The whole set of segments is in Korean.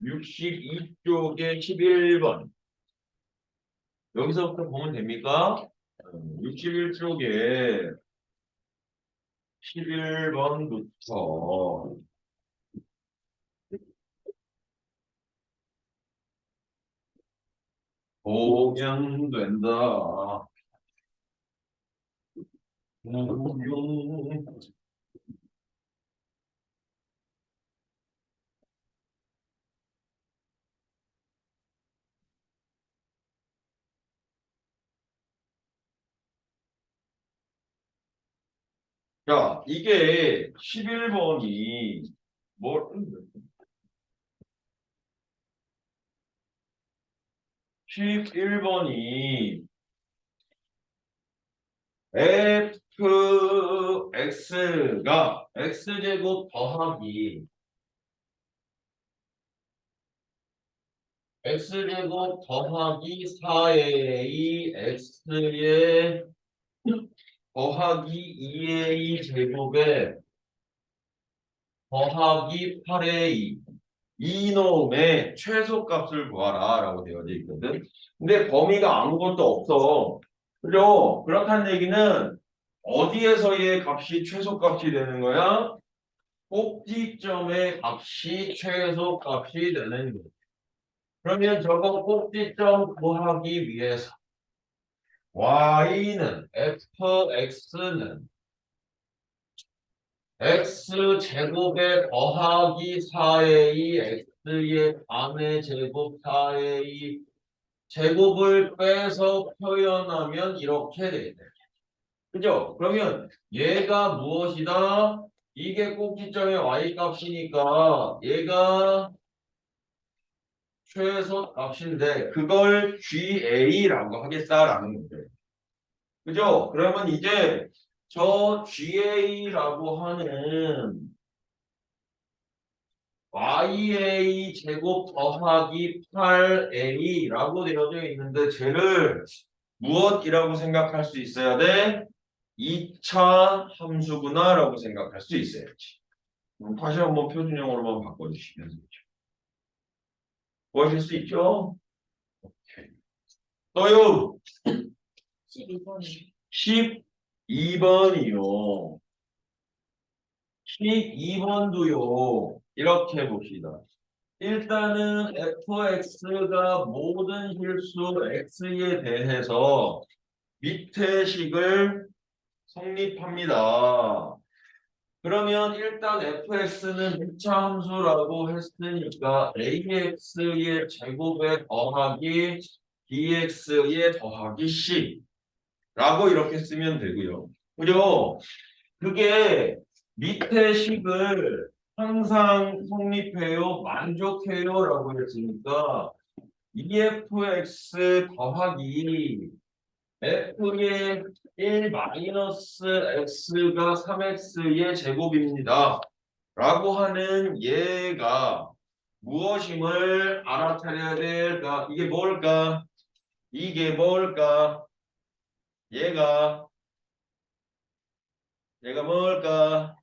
62쪽에 11번. 여기서부터 보면 됩니까? 61쪽에 11번부터 보면 된다. 자, 이게 11번이 뭘 11번이 fx가 x제곱 더하기 x제곱 더하기 4a x의 더하기 2a 제곱에 더하기 8a 이놈의 최소값을 구하라 라고 되어 있거든. 근데 범위가 아무것도 없어. 그죠? 그렇다는 얘기는 어디에서의 값이 최소값이 되는 거야? 꼭지점의 값이 최소값이 되는 거야. 그러면 저거 꼭지점 구하기 위해서 y는 fx는 x제곱에 더하기 4a x의 반의 제곱 4a 제곱을 빼서 표현하면 이렇게 되겠네. 그죠? 그러면 얘가 무엇이다? 이게 꼭지점의 y값이니까 얘가 최소값인데 그걸 GA라고 하겠다라는 거죠. 그죠? 그러면 이제 저 GA라고 하는 YA 제곱 더하기 8A라고 되어져 있는데 쟤를 무엇이라고 생각할 수 있어야 돼? 2차 함수구나 라고 생각할 수 있어야지. 다시 한번 표준형으로만 바꿔주시면 되죠. 구하실 수 있죠? 오케이. 또요. 12번이요. 12번이요. 12번도요. 이렇게 봅시다. 일단은 fx가 모든 실수 x에 대해서 밑에 식을 성립합니다. 그러면 일단 fx는 2차 함수라고 했으니까 ax의 제곱에 더하기 bx에 더하기 c라고 이렇게 쓰면 되고요. 그죠? 그게 밑에 식을 항상 성립해요, 만족해요 라고 했으니까 EFX 더하기 F의 1 마이너스 X가 3X의 제곱입니다 라고 하는 얘가 무엇임을 알아차려야 될까? 이게 뭘까? 이게 뭘까? 얘가 뭘까?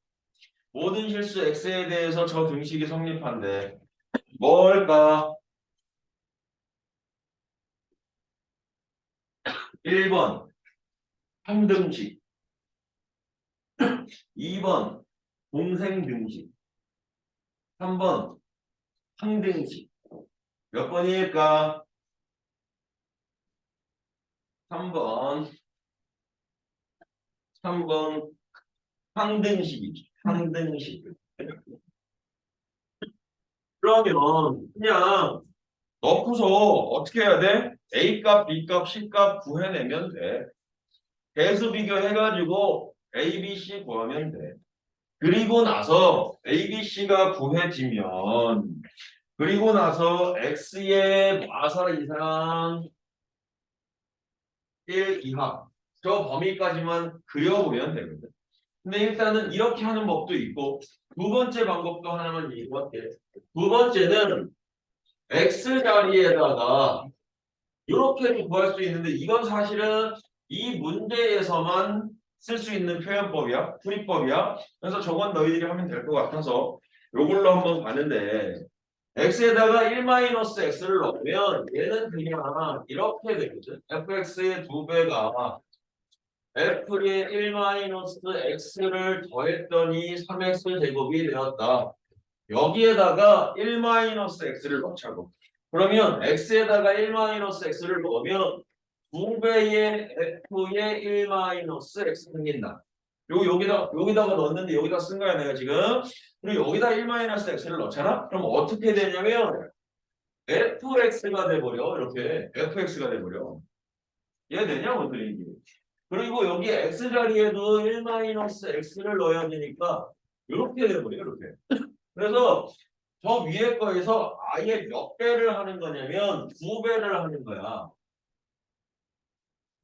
모든 실수 x에 대해서 저 등식이 성립한대. 뭘까? 1번 항등식, 2번 공생등식, 3번 항등식. 몇 번일까? 3번 항등식이지. 항등식. 그러면 그냥 넣고서 어떻게 해야 돼? A값, B값, C값 구해내면 돼. 배수 비교해가지고 A, B, C 구하면 돼. 그리고 나서 A, B, C가 구해지면 그리고 나서 X의 마사 이상 1 이하 저 범위까지만 그려보면 되거든. 근데 일단은 이렇게 하는 법도 있고 두 번째 방법도 하나만 얘기할게. 두 번째는 X 자리에다가 이렇게도 구할 수 있는데 이건 사실은 이 문제에서만 쓸 수 있는 표현법이야. 풀이법이야. 그래서 저건 너희들이 하면 될 것 같아서 요걸로 한번 가는데 x에다가 1-x를 넣으면 얘는 그냥 이렇게 되거든. fx의 2배가 f의 1-x를 더했더니 3x 제곱이 되었다. 여기에다가 1-x를 넣자고. 그러면 x에다가 1-x를 넣으면 2배의 f의 1-x 생긴다. 여기다가 넣었는데 여기다 쓴 거야 내가 지금. 그리고 여기다 1-x를 넣잖아. 그럼 어떻게 되냐면 fx가 돼버려. 이렇게 fx가 돼버려. 이해되냐 뭔 소리인지. 그리고 여기 x 자리에도 1-x를 넣어야 되니까 이렇게 돼버려. 이렇게. 그래서 저 위에 거에서 아예 몇 배를 하는 거냐면 2배를 하는 거야.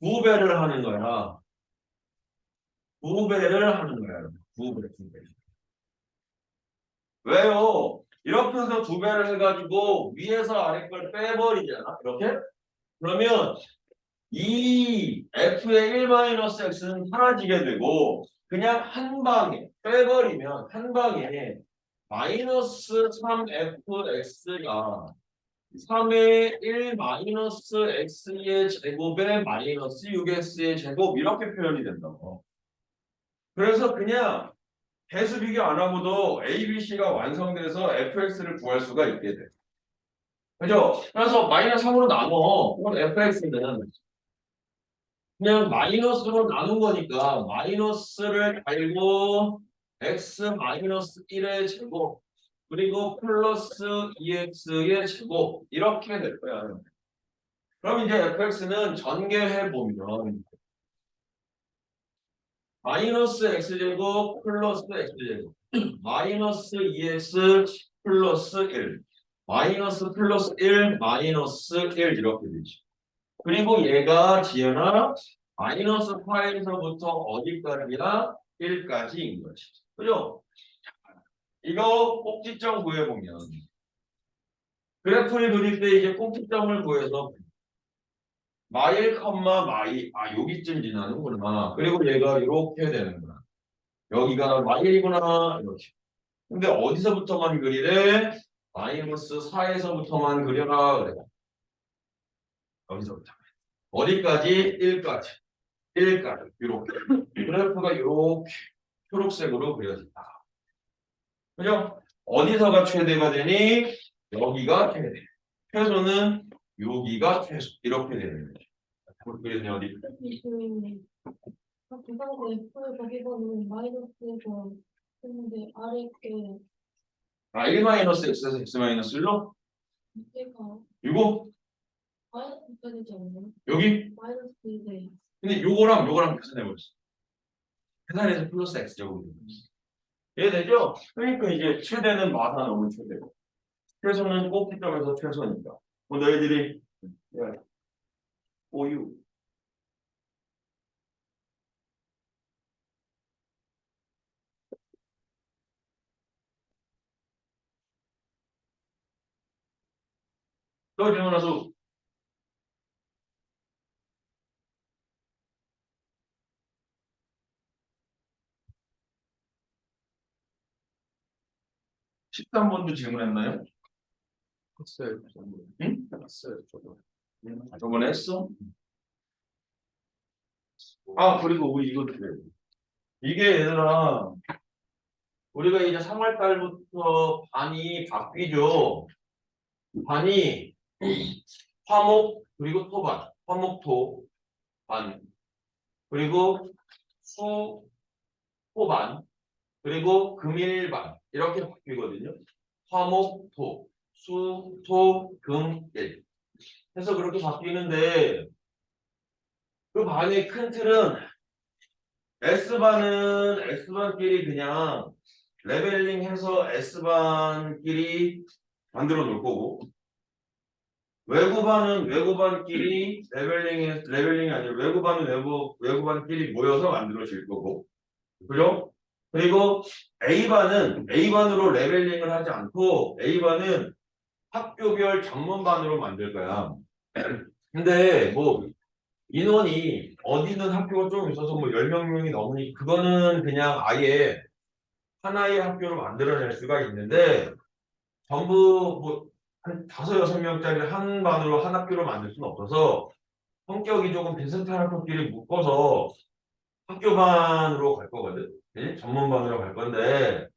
2배를 하는 거야. 2배를 하는 거야. 2배, 2배. 왜요? 이렇게 해서 2배를 해가지고 위에서 아래 걸 빼버리잖아. 이렇게? 그러면 이 f의 1-x는 사라지게 되고 그냥 한 방에 빼버리면 한 방에 마이너스 3fx가 3의 1-x의 제곱에 마이너스 6x의 제곱 이렇게 표현이 된다고. 그래서 그냥 배수 비교 안 하고도 ABC가 완성돼서 fx를 구할 수가 있게 돼. 그죠? 그래서 마이너스 3으로 나눠. 그럼 fx는 그냥 마이너스로 나눈 거니까 마이너스를 달고 x 마이너스 1의 제곱 그리고 플러스 2x의 제곱 이렇게 될 거야. 그럼 이제 fx는 전개해 보면 마이너스 x제곱 플러스 x제곱 마이너스 2x 플러스 1 마이너스 플러스 1 마이너스 1 이렇게 되지. 그리고 얘가 지연아 마이너스 파에서부터 어디까지야? 1까지인 거지. 그죠? 이거 꼭지점 구해보면 그래프를 그릴 때 이제 꼭지점을 구해서 마일 컴마 마이 여기쯤 지나는구나. 그리고 얘가 이렇게 되는구나. 여기가 마일이구나 이렇게. 근데 어디서부터만 그리래? 마이너스 4에서부터만 그려라 그래. 여기서부터. 어디까지? 1까지. 1까지. 이렇게. 그래프가 이렇게 초록색으로 그려진다. 그죠? 어디서가 최대가 되니? 여기가 최대. 최소는 여기가 최소. 이렇게 되는 거죠. 그래서 어디? 부산에서 F를 거기서는 마이너스에서 했는데 아래 게 1-x에서 x-1로? 밑에가 이거? 마이너스가 되지 않나요? 여기? 마이너스 네. 근데 요거랑 계산해버렸어. 계산해서 플러스 x 제곱이 되버렸어. 이해되죠? 그러니까 이제 최대는 마사 넘은 최대고. 최소는 꼭지점에서 최소니까. 뭐 너희들이 야, 오유. 또 질문하소. 13번도 질문했나요? 했어요. 응? 했어요. 저도. 저번에 했어? 아, 그리고 우리 이거 그래. 이게 얘들아, 우리가 이제 3월 달부터 반이 바뀌죠. 반이 화목 그리고 토반, 화목토 반 그리고 수 토반 그리고 금일반 이렇게 바뀌거든요. 화목토, 수, 토, 금, 일. 해서 그렇게 바뀌는데 그 반의 큰 틀은 S반끼리 그냥 레벨링해서 S반끼리 만들어 놓을 거고 외구반끼리 레벨링이 아니라 외구반끼리 모여서 만들어질 거고 그죠? 그리고 A반으로 레벨링을 하지 않고 A반은 학교별 전문반으로 만들 거야. 근데 뭐 인원이 어디는 학교가 좀 있어서 뭐 10명이 넘으니 그거는 그냥 아예 하나의 학교로 만들어낼 수가 있는데 전부 뭐 한 다섯 여섯 명짜리 한 반으로 한 학교로 만들 수는 없어서 성격이 조금 비슷한 학교끼리 묶어서 학교반으로 갈 거거든. 예? 전문반으로 갈 건데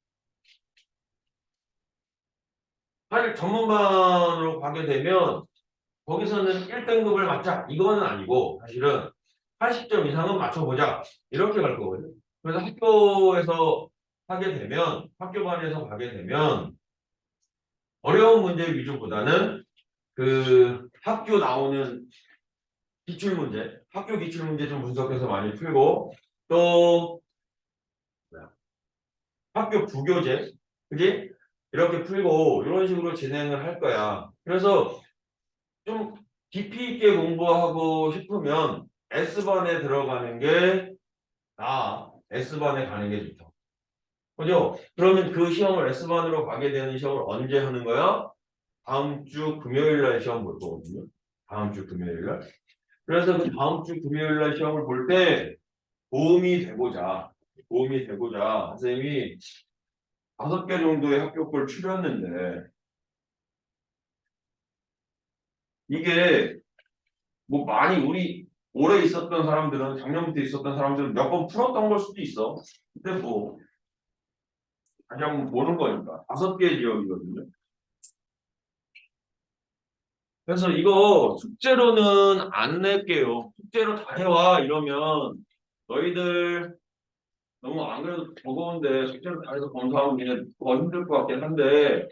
사실 전문반으로 가게 되면 거기서는 1등급을 맞자 이거는 아니고 사실은 80점 이상은 맞춰보자 이렇게 갈 거거든. 그래서 학교에서 하게 되면 학교반에서 가게 되면 어려운 문제 위주보다는 그 학교 나오는 기출문제, 학교 기출문제 좀 분석해서 많이 풀고 또 뭐야, 학교 부교재, 그지? 이렇게 풀고 이런 식으로 진행을 할 거야. 그래서 좀 깊이 있게 공부하고 싶으면 S반에 들어가는 게 나아. S반에 가는 게 좋다. 그죠? 그러면 그 시험을 S반으로 가게 되는 시험을 언제 하는 거야? 다음 주 금요일 날 시험 볼 거거든요. 다음 주 금요일 날. 그래서 그 다음 주 금요일 날 시험을 볼 때 도움이 되고자 선생님이 5개 정도의 학교 걸 추렸는데 이게 뭐 많이 우리 오래 있었던 사람들은 작년부터 있었던 사람들은 몇 번 풀었던 걸 수도 있어. 근데 뭐 그냥 보는 거니까 5개 지역이거든요. 그래서 이거 숙제로는 안 낼게요. 숙제로 다 해와 이러면 너희들 너무 안 그래도 버거운데 숙제로 다 해서 검사하면 그냥 더 힘들 것 같긴 한데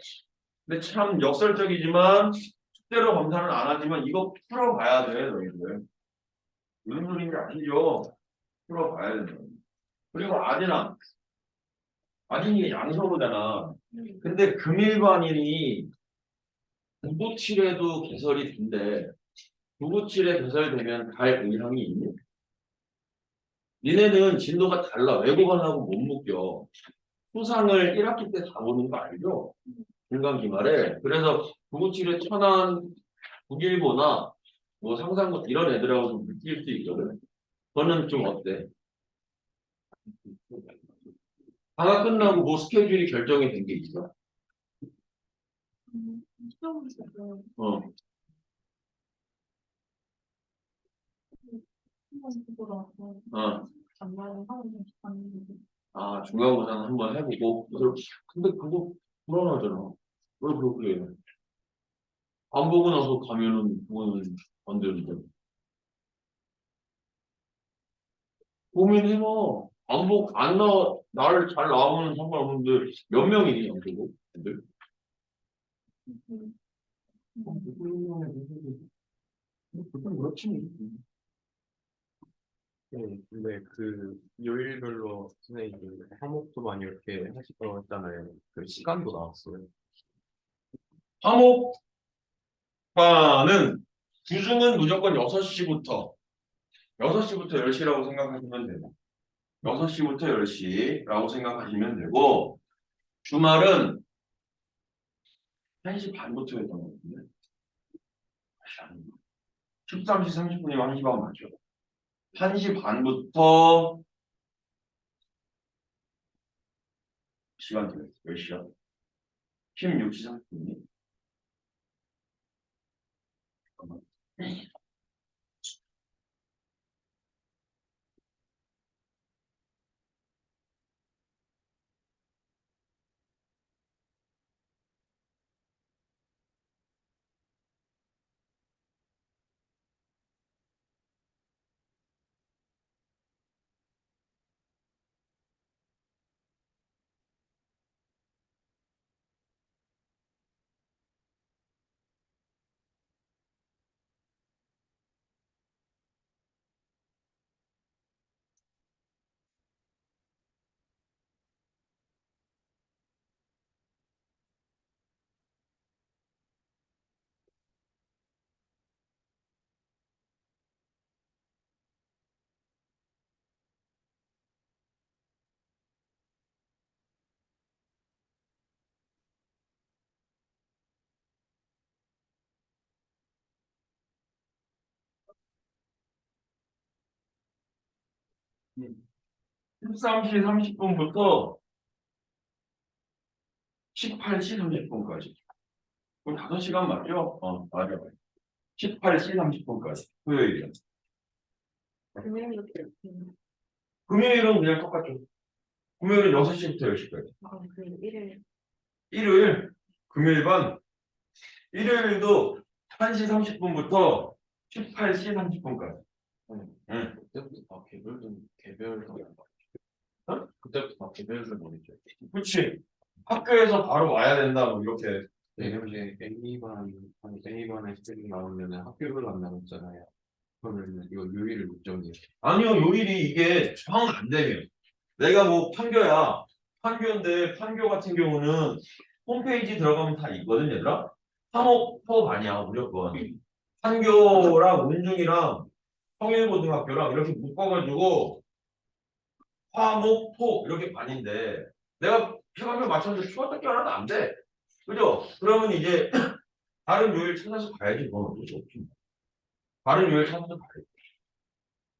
근데 참 역설적이지만 숙제로 검사는 안 하지만 이거 풀어봐야 돼 너희들. 무슨 소리인지 아시죠? 풀어봐야 된다. 그리고 아진이 양서구잖아. 근데 금일반인이 997에도 개설이 된대. 997에 개설되면 갈 의향이 있니? 니네는 진도가 달라. 외국어하고 못 묶여. 수상을 1학기 때 다 보는 거 알죠? 중간기말에. 그래서 997에 천안, 국일보나 뭐 상상고 이런 애들하고 좀 느낄 수 있거든. 그거는 좀 어때? 방학 끝나고 뭐 스케줄이 결정이 된 게 있어? 시험 보고 어. 한번 보고 나서 어. 장난을 하는 봤는데 아, 중간고사는 한번 해보고. 근데 그거 불안하잖아. 왜 그렇게 해? 안 보고 나서 가면은 그거는 안 되는데. 고민해봐. 안 나를 잘 나오면 상관없는데, 몇 명이니, 안 보고? 애들? 음, 보통 그렇지. 네, 근데 그 요일별로 선생님이 과목도 많이 이렇게 하시다고 했잖아요. 그 시간도 나왔어요. 화목과는 주중은 무조건 6시부터 10시라고 생각하시면 되고, 6시부터 10시라고 생각하시면 되고, 주말은 1시 반부터 했던 것 같은데. 13시 30분이면 1시 반 맞죠? 1시 반부터 시간 되몇 시야? 16시 30분이? 13시 30분부터 18시 30분까지. 그럼 5시간 맞죠? 맞아. 18시 30분까지. 토요일은. 금요일도 이렇게. 금요일은 그냥 똑같죠. 금요일은 6시부터 10시까지. 아, 그 일요일. 일요일, 금요일반, 일요일도 1시 30분부터 18시 30분까지. 응. 그때부터 다 개별도 어? 그때부터 다 개별도 모르죠. 그치. 학교에서 바로 와야 된다, 뭐, 이렇게. 왜냐면 이제 A반에 스펙이 나오면 학교별로 안 나왔잖아요. 그러면 이거 요일을 못 정해요. 아니요, 요일이 이게 정 안 되면. 내가 뭐 판교야. 판교인데, 판교 같은 경우는 홈페이지 들어가면 다 있거든, 얘들아. 화목 수업 아니야, 무조건. 판교랑 운중이랑 성일고등학교랑 이렇게 묶어가지고 화목 토 이렇게 반인데 내가 시간표 맞춰서 추가적기 하나도 안 돼. 그죠? 그러면 이제 다른 요일 찾아서 가야지. 그건 어쩔 수 없지. 다른 요일 찾아서 가야지.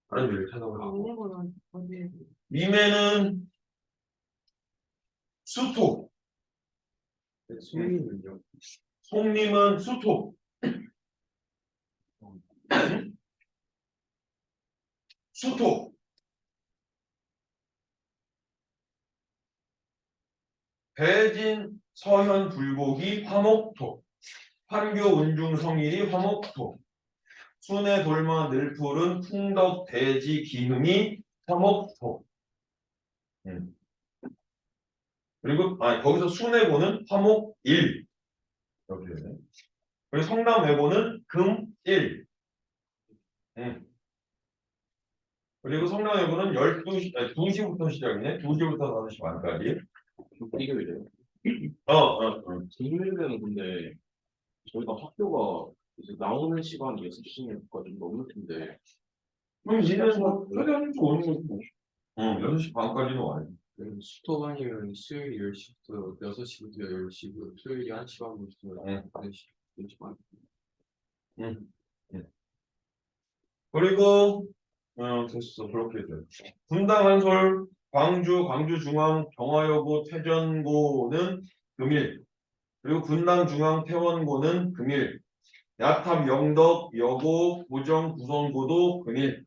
다른 요일 찾아서 가고. 언니보다 어디? 미매는 수토, 수요일은요. 송림은 수토, 수토. 배진, 서현, 불고기, 화목토. 판교, 운중, 성일이 화목토. 순회, 돌마, 늘풀은 풍덕, 대지, 기흥이 화목토. 그리고 거기서 순회고는 화목 1. 이렇게 되네. 그리고 성남외고는 금 1. 그리고 성남외고는 12시, 2시부터 시작이네. 2시부터 5시 반까지. 일요일에요. 금요일은 근데 저희가 학교가 이제 나오는 시간이 6시까지 너무 늦은데 그럼 니는 뭐 최대한 좀 오는 거지 뭐. 6시 반까지는 와요. 수토반이면 수요일 10시부터 6시부터 10시고 토요일이 1시 반부터 4시 반. 응. 그리고 됐어. 그렇게 돼. 분당 한솔, 광주, 광주중앙, 경화여고, 태전고는 금일. 그리고 분당중앙, 태원고는 금일. 야탑, 영덕, 여고, 고정, 구성고도 금일.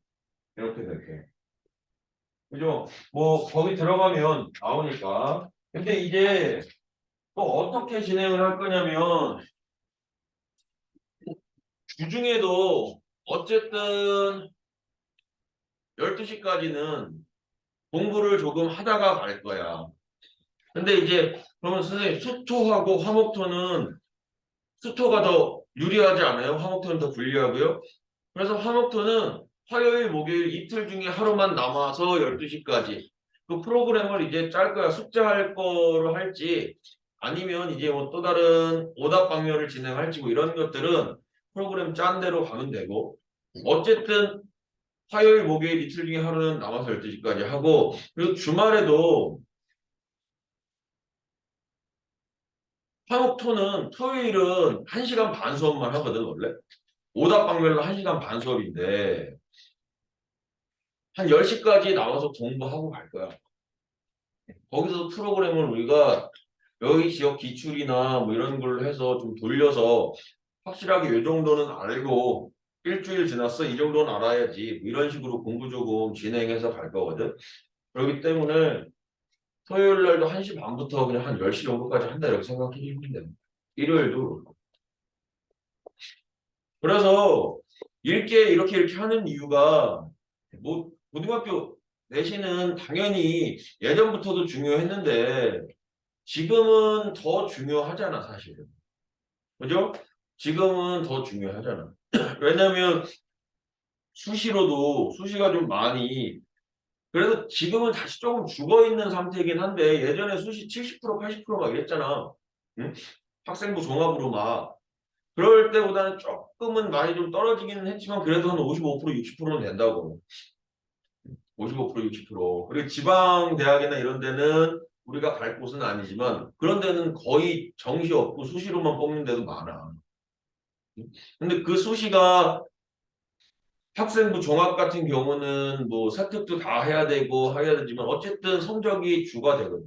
이렇게 될게. 그죠? 뭐 거기 들어가면 나오니까. 근데 이제 또 어떻게 진행을 할 거냐면 주중에도 어쨌든 12시까지는 공부를 조금 하다가 갈 거야. 근데 이제 그러면 선생님 수토하고 화목토는 수토가 더 유리하지 않아요? 화목토는 더 불리하고요. 그래서 화목토는 화요일, 목요일 이틀 중에 하루만 남아서 12시까지 그 프로그램을 이제 짤 거야. 숙제할 거로 할지 아니면 이제 뭐 또 다른 오답방면을 진행할지 뭐 이런 것들은 프로그램 짠 대로 가면 되고 어쨌든 화요일, 목요일 이틀 중에 하루는 남아서 12시까지 하고 그리고 주말에도 화목토는 토요일은 1시간 반 수업만 하거든 원래. 오답방별로 1시간 반 수업인데 한 10시까지 나와서 공부하고 갈 거야. 거기서 프로그램을 우리가 여기 지역 기출이나 뭐 이런 걸로 해서 좀 돌려서 확실하게 이 정도는 알고 일주일 지났어 이 정도는 알아야지 뭐 이런 식으로 공부 조금 진행해서 갈 거거든. 그렇기 때문에 토요일 날도 1시 반부터 그냥 한 10시 정도까지 한다 이렇게 생각해 주시면 됩니다. 일요일도 그렇고. 그래서 이렇게 하는 이유가 뭐 고등학교 내신은 당연히 예전부터도 중요했는데 지금은 더 중요하잖아 사실은. 그죠? 지금은 더 중요하잖아. 왜냐면 수시가 좀 많이 그래서 지금은 다시 조금 죽어 있는 상태이긴 한데 예전에 수시 70% 80%막 이랬잖아. 응? 학생부 종합으로 막 그럴 때보다는 조금은 많이 좀 떨어지기는 했지만 그래도 한 55% 60%는 된다고. 55% 60%. 그리고 지방 대학이나 이런 데는 우리가 갈 곳은 아니지만 그런 데는 거의 정시 없고 수시로만 뽑는 데도 많아. 근데 그 수시가 학생부 종합 같은 경우는 뭐 사특도 다 해야 되고 해야 되지만 어쨌든 성적이 주가 되거든.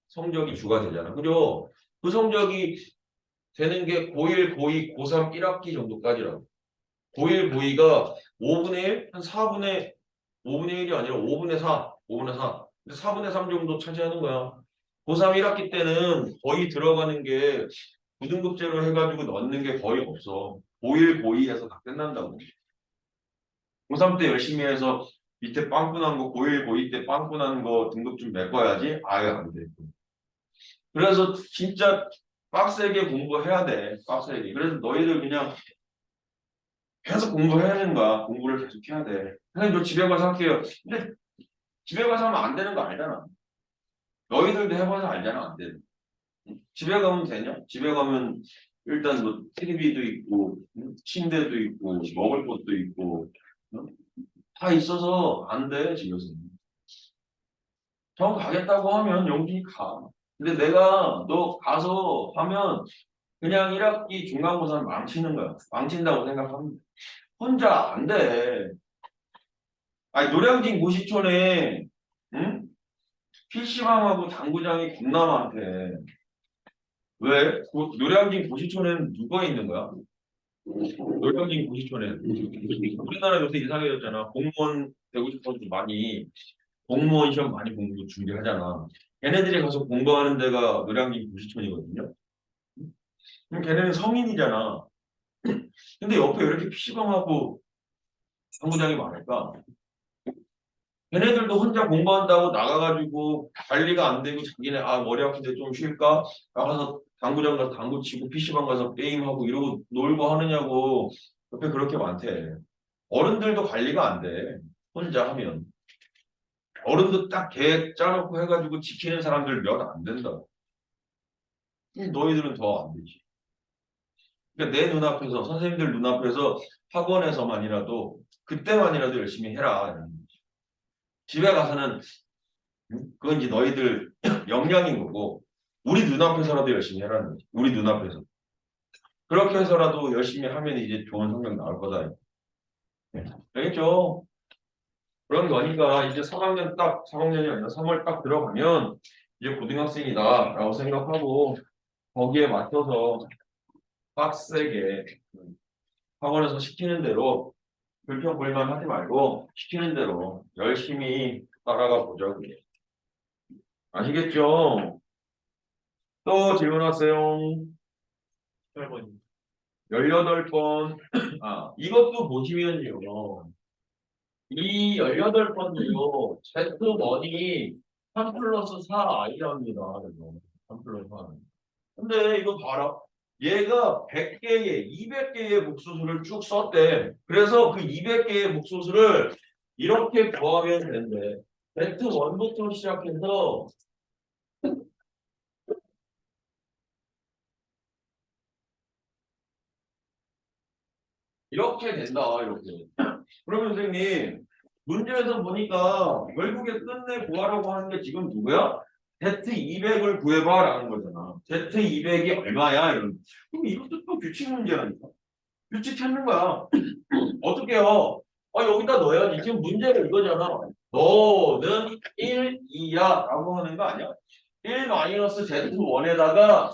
성적이 주가 되잖아. 그죠? 그 성적이 되는 게 고1, 고2, 고3, 1학기 정도까지라고. 고1, 고2가 5분의 1? 한 5분의 1이 아니라 5분의 4, 5분의 4. 4분의 3 정도 차지하는 거야. 고3 1학기 때는 거의 들어가는 게 9등급제로 해가지고 넣는 게 거의 없어. 고1, 고2에서 다 끝난다고. 고3 때 열심히 해서 밑에 빵꾸 난 거, 고1, 고2 때 빵꾸 난 거 등급 좀 메꿔야지? 아예 안 돼. 그래서 진짜 빡세게 공부해야 돼. 빡세게. 그래서 너희들 그냥 계속 공부해야 되는 거야. 공부를 계속 해야 돼. 선생님 저 집에 가서 할게요. 근데 집에 가서 하면 안 되는 거 알잖아. 너희들도 해봐서 알잖아. 안 돼. 집에 가면 되냐? 집에 가면 일단 뭐 TV도 있고 침대도 있고 먹을 것도 있고 다 있어서 안 돼. 집에서. 형 가겠다고 하면 영준이 가. 근데 내가 너 가서 하면 그냥 1학기 중간고사는 망치는 거야. 망친다고 생각합니다. 혼자 안 돼. 아니 노량진 고시촌에 응? PC방하고 당구장이 겁나 많대. 왜? 노량진 고시촌에는 누가 있는 거야? 노량진 고시촌에 우리나라 요새 이상해졌잖아. 공무원 되고 싶어서 많이 공무원 시험 많이 공부 준비하잖아. 걔네들이 가서 공부하는 데가 노량진 고시촌이거든요. 그럼 걔네는 성인이잖아. 근데 옆에 왜 이렇게 PC방하고 당구장이 많을까? 걔네들도 혼자 공부한다고 나가가지고 관리가 안 되고 자기네 아 머리 아픈데 좀 쉴까? 나가서 당구장 가서 당구 치고 PC방 가서 게임하고 이러고 놀고 하느냐고 옆에 그렇게 많대. 어른들도 관리가 안 돼. 혼자 하면. 어른도 딱 계획 짜놓고 해가지고 지키는 사람들 몇 안 된다. 너희들은 더 안 되지. 그러니까 내 눈앞에서 선생님들 눈앞에서 학원에서만이라도 그때만이라도 열심히 해라. 집에 가서는 그건 이제 너희들 역량인 거고 우리 눈앞에서라도 열심히 해라는 거지. 우리 눈앞에서. 그렇게 해서라도 열심히 하면 이제 좋은 성적 나올 거다. 네. 알겠죠? 그런 거니까 이제 3학년이 아니라 3월 딱 들어가면 이제 고등학생이다라고 생각하고 거기에 맞춰서 빡세게 학원에서 시키는 대로 불평불만 하지 말고 시키는 대로 열심히 따라가 보자고. 아시겠죠? 또 질문하세요. 8번. 18번. 아, 이것도 보시면요. 이 18번이요. Z1이 3 플러스 4i랍니다. 3 플러스 4. 근데 이거 봐라. 얘가 100개의, 200개의 복소수를 쭉 썼대. 그래서 그 200개의 복소수를 이렇게 구하면 되는데 Z1부터 시작해서 이렇게 된다. 이렇게. 그러면 선생님 문제에서 보니까 결국에 끝내 구하라고 하는 게 지금 누구야? Z200을 구해봐라는 거잖아. Z200이 얼마야? 이런. 그럼 이것도 또 규칙 문제라니까. 규칙 찾는 거야. 어떻게 해요? 아, 여기다 넣어야지. 지금 문제가 이거잖아. 너는 1, 2야 라고 하는 거 아니야? 1 마이너스 Z1에다가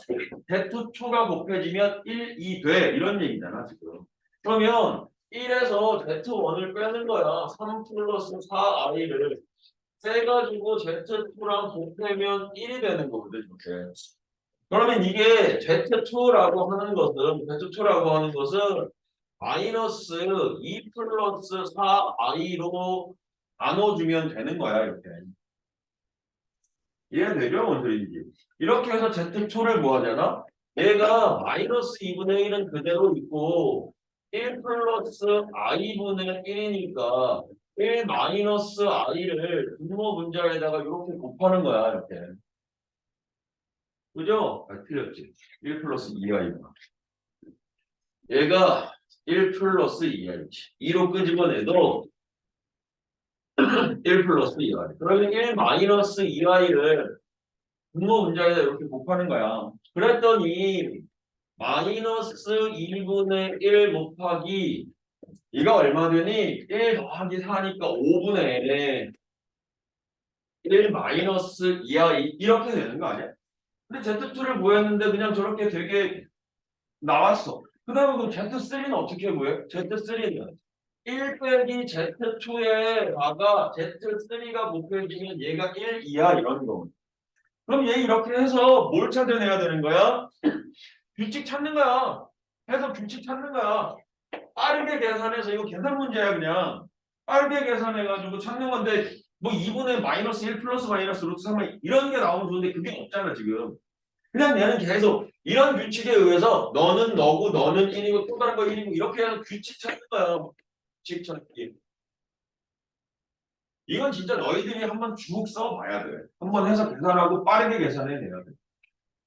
Z2가 곱해지면 1, 2 돼. 이런 얘기잖아, 지금. 그러면 1에서 Z1을 빼는 거야. 3 플러스 4i를 빼가지고 Z2랑 곱하면 1이 되는 거거든, 이렇게. 그러면 이게 Z2라고 하는 것은 마이너스 2 플러스 4i로 나눠주면 되는 거야, 이렇게. 이해되죠? 뭔 소리인지. 이렇게 해서 Z2를 뭐 하잖아? 얘가 마이너스 2분의 1은 그대로 있고 1 플러스 i분의 1이니까 1 마이너스 i를 분모 문자에다가 이렇게 곱하는 거야, 이렇게. 그죠? 아, 틀렸지. 1 플러스 2i구나. 얘가 1 플러스 2i지. 2로 끄집어내도 1 플러스 2i. 그러면 1 마이너스 2i를 분모 문자에다 이렇게 곱하는 거야. 그랬더니 마이너스 2분의 1 곱하기 이가 얼마 되니? 1 더하기 4니까 5분의 1 마이너스 2i 이렇게 되는 거 아니야? 근데 Z2를 구했는데 그냥 저렇게 되게 나왔어. 그 다음에 그 Z3는 어떻게 구해? Z3는 1 빼기 Z2에다가 Z3가 곱해지면 얘가 1, 2야 이런 거. 그럼 얘 이렇게 해서 뭘 찾아내야 되는 거야? 규칙 찾는 거야. 해서 규칙 찾는 거야. 빠르게 계산해서 이거 계산 문제야 그냥. 빠르게 계산해가지고 찾는 건데 뭐 2분의 마이너스 1 플러스 마이너스 루트 3 이런 게 나오면 좋은데 그게 없잖아 지금. 그냥 얘는 계속 이런 규칙에 의해서 너는 너고 너는 1이고 또 다른 거 1이고 이렇게 해서 규칙 찾는 거야. 규칙 찾기. 이건 진짜 너희들이 한번 쭉 써봐야 돼. 한번 해서 계산하고 빠르게 계산해내야 돼.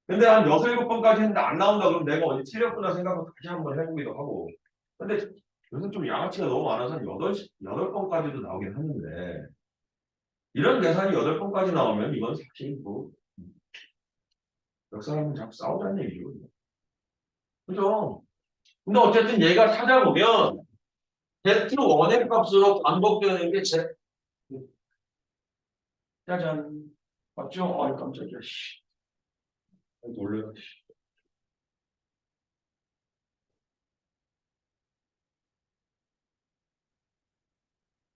근데 한 6, 7번까지 했는데 안 나온다 그러면 내가 어디 틀렸구나 생각하고 다시 한번 해보기도 하고. 근데 요새 좀 양아치가 너무 많아서 8번까지도 나오긴 하는데 이런 계산이 8번까지 나오면 이건 사실 뭐 역사람은 자꾸 싸우자는 얘기죠. 그죠? 근데 어쨌든 얘가 찾아보면 Z1의 값으로 반복되는 게 짜잔. 맞죠? 아이 깜짝이야. 씨. 놀래라. 씨.